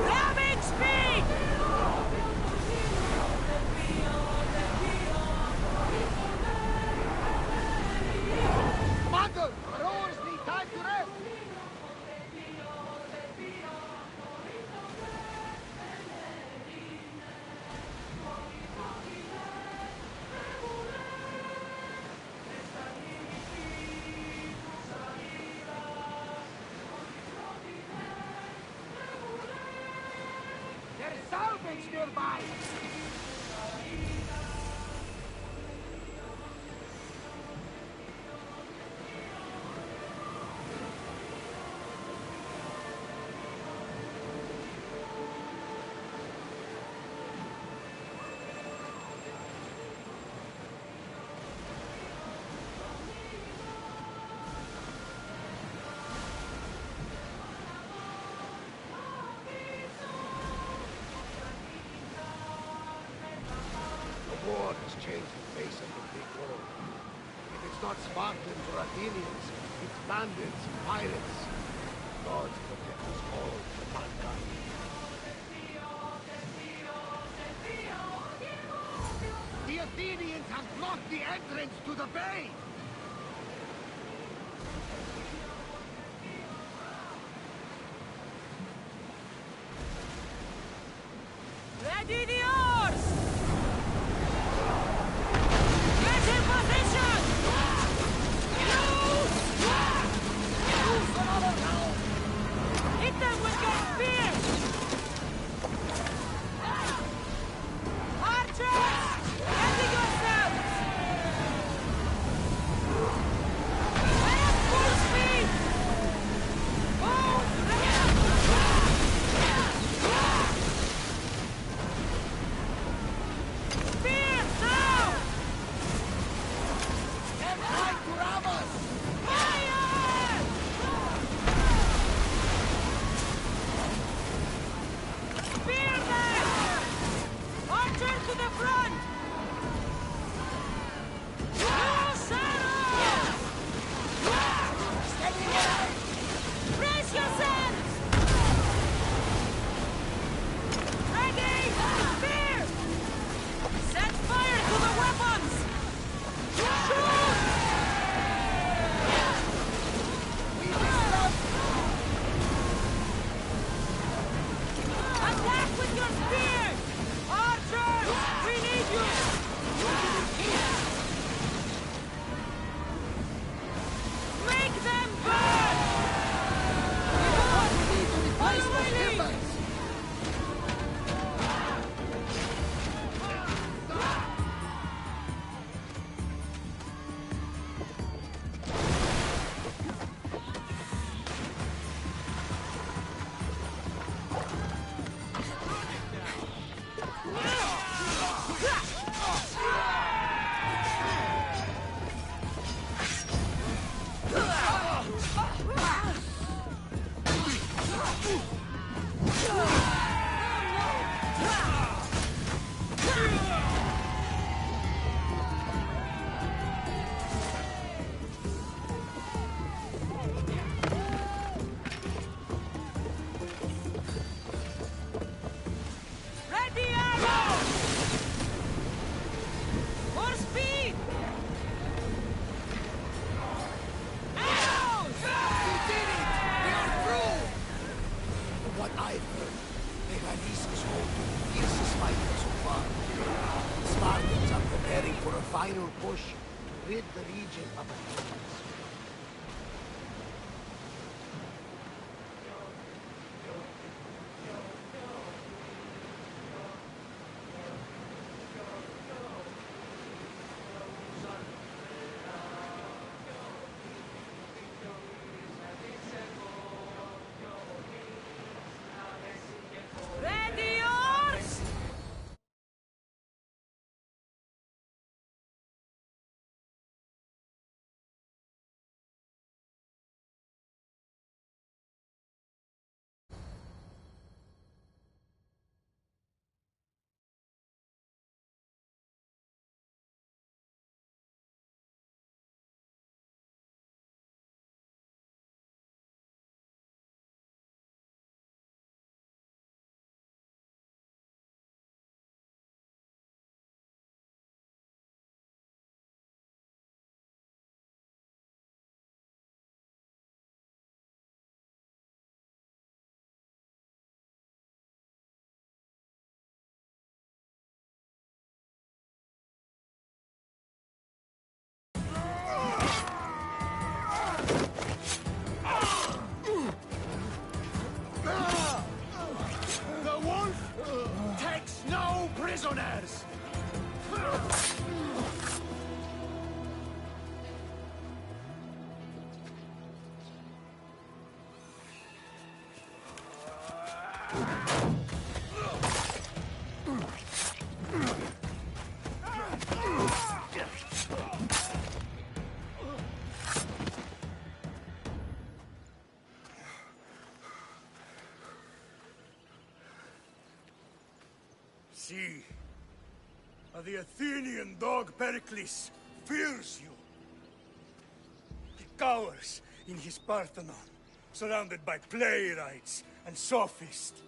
Ramming speed! Mother! Rowers need time to rest! There's salvage nearby! The war has changed the face of the big world. If it's not Spartans or Athenians, it's bandits, pirates. Gods protect us all from mankind. The Athenians have blocked the entrance to the bay! Ready the oars! Get in position! Hit them with your spears! Archers! Ready yourselves! At full speed! Boom! I've heard, Megaris is home to the fiercest fighter so far. The Spartans are preparing for a final push to rid the region of Athens. Prisoners! See, the Athenian dog Pericles fears you. He cowers in his Parthenon, surrounded by playwrights and sophists.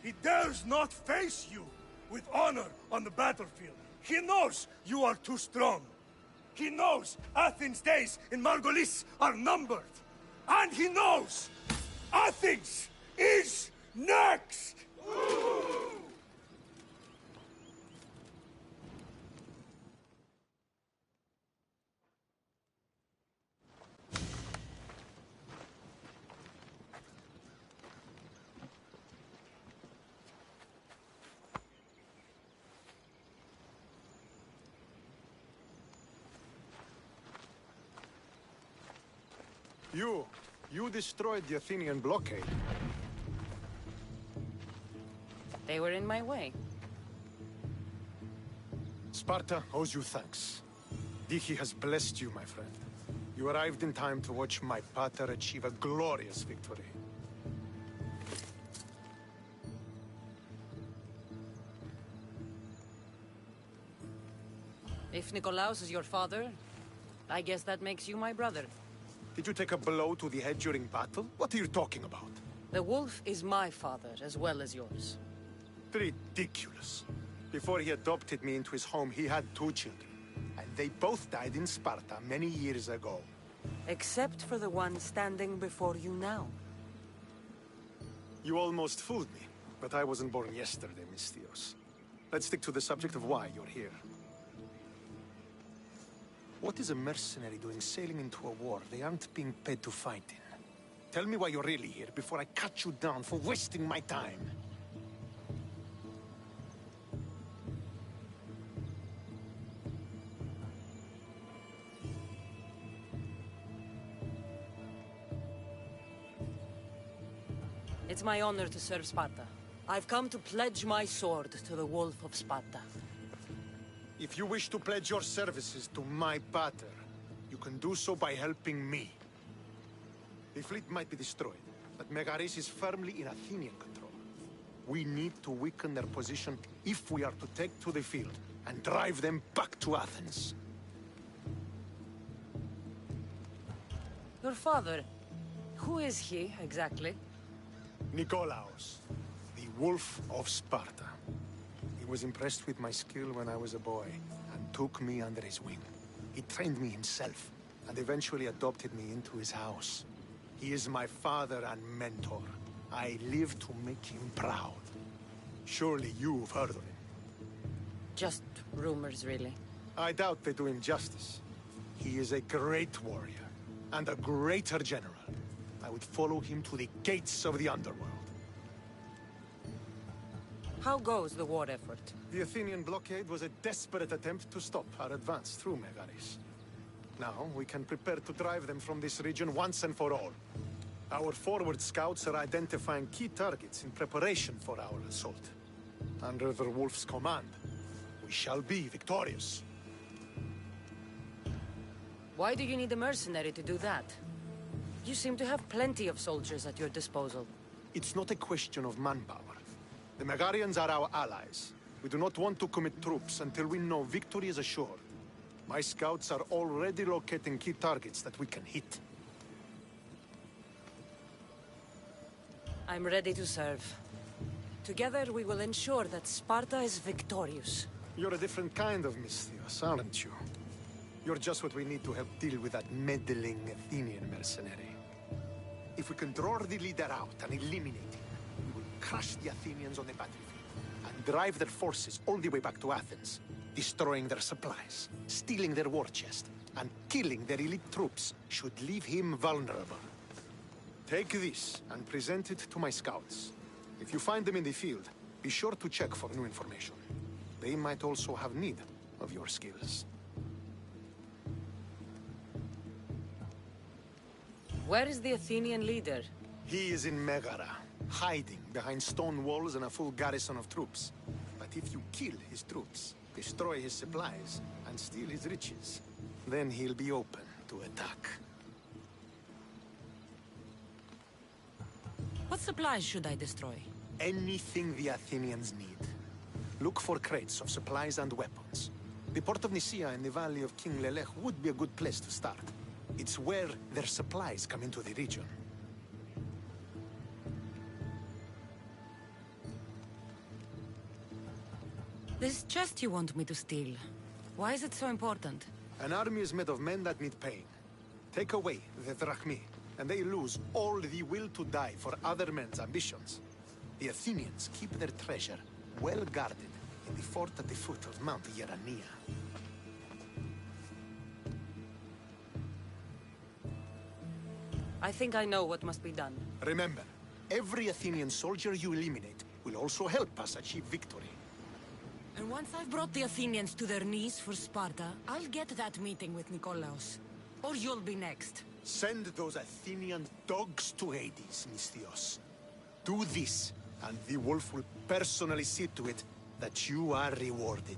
He dares not face you with honor on the battlefield. He knows you are too strong. He knows Athens' days in Margolis are numbered. And he knows Athens is next! You destroyed the Athenian blockade. They were in my way. Sparta owes you thanks. Diki has blessed you, my friend. You arrived in time to watch my pater achieve a glorious victory. If Nikolaos is your father, I guess that makes you my brother. Did you take a blow to the head during battle? What are you talking about? The wolf is my father as well as yours. Ridiculous. Before he adopted me into his home, he had 2 children. And they both died in Sparta many years ago. Except for the one standing before you now. You almost fooled me, but I wasn't born yesterday, Mystios. Let's stick to the subject of why you're here. What is a mercenary doing sailing into a war they aren't being paid to fight in? Tell me why you're really here before I cut you down for wasting my time. It's my honor to serve Sparta. I've come to pledge my sword to the Wolf of Sparta. If you wish to pledge your services to my pater, you can do so by helping me. The fleet might be destroyed, but Megaris is firmly in Athenian control. We need to weaken their position if we are to take to the field and drive them back to Athens. Your father, who is he exactly? Nikolaos, the Wolf of Sparta. He was impressed with my skill when I was a boy, and took me under his wing. He trained me himself, and eventually adopted me into his house. He is my father and mentor. I live to make him proud. Surely you've heard of him. Just rumors, really. I doubt they do him justice. He is a great warrior, and a greater general. I would follow him to the gates of the underworld. How goes the war effort? The Athenian blockade was a desperate attempt to stop our advance through Megaris. Now, we can prepare to drive them from this region once and for all. Our forward scouts are identifying key targets in preparation for our assault. Under the Wolf's command, we shall be victorious. Why do you need a mercenary to do that? You seem to have plenty of soldiers at your disposal. It's not a question of manpower. The Megarians are our allies. We do not want to commit troops until we know victory is assured. My scouts are already locating key targets that we can hit. I'm ready to serve. Together we will ensure that Sparta is victorious. You're a different kind of Misthios, aren't you? You're just what we need to help deal with that meddling Athenian mercenary. If we can draw the leader out and eliminate him, we will crush the Athenians on the battlefield and drive their forces all the way back to Athens, destroying their supplies, stealing their war chest, and killing their elite troops should leave him vulnerable. Take this and present it to my scouts. If you find them in the field, be sure to check for new information. They might also have need of your skills. Where is the Athenian leader? He is in Megara, hiding behind stone walls and a full garrison of troops. But if you kill his troops, destroy his supplies, and steal his riches, then he'll be open to attack. What supplies should I destroy? Anything the Athenians need. Look for crates of supplies and weapons. The port of Nicaea in the valley of King Lelech would be a good place to start. It's where their supplies come into the region. This chest you want me to steal, why is it so important? An army is made of men that need pain. Take away the drachmi, and they lose all the will to die for other men's ambitions. The Athenians keep their treasure well guarded in the fort at the foot of Mount Yerania. I think I know what must be done. Remember, every Athenian soldier you eliminate will also help us achieve victory. And once I've brought the Athenians to their knees for Sparta, I'll get that meeting with Nikolaos. Or you'll be next. Send those Athenian dogs to Hades, Misthios. Do this, and the wolf will personally see to it that you are rewarded.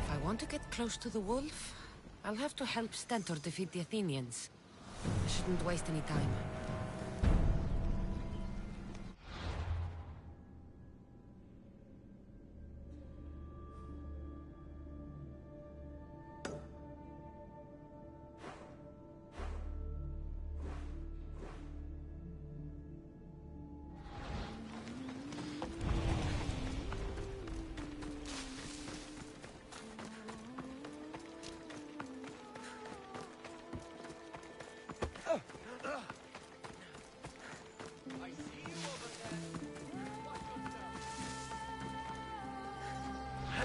If I want to get close to the wolf, I'll have to help Stentor defeat the Athenians. I shouldn't waste any time.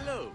Hello.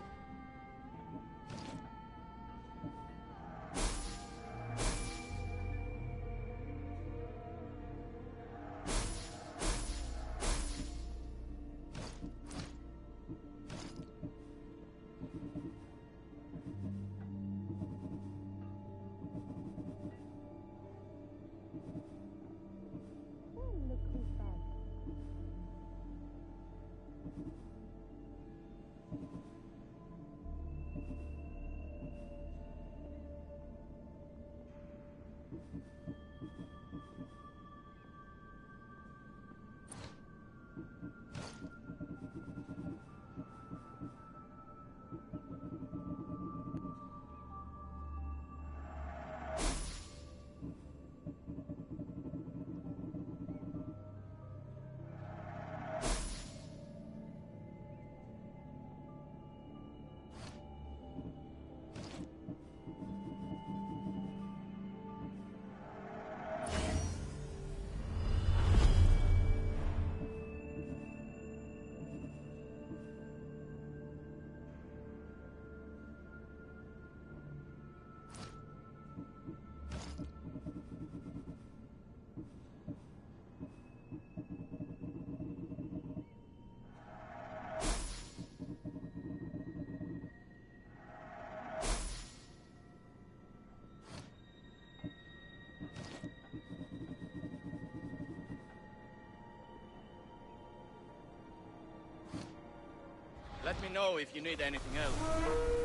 me know if you need anything else.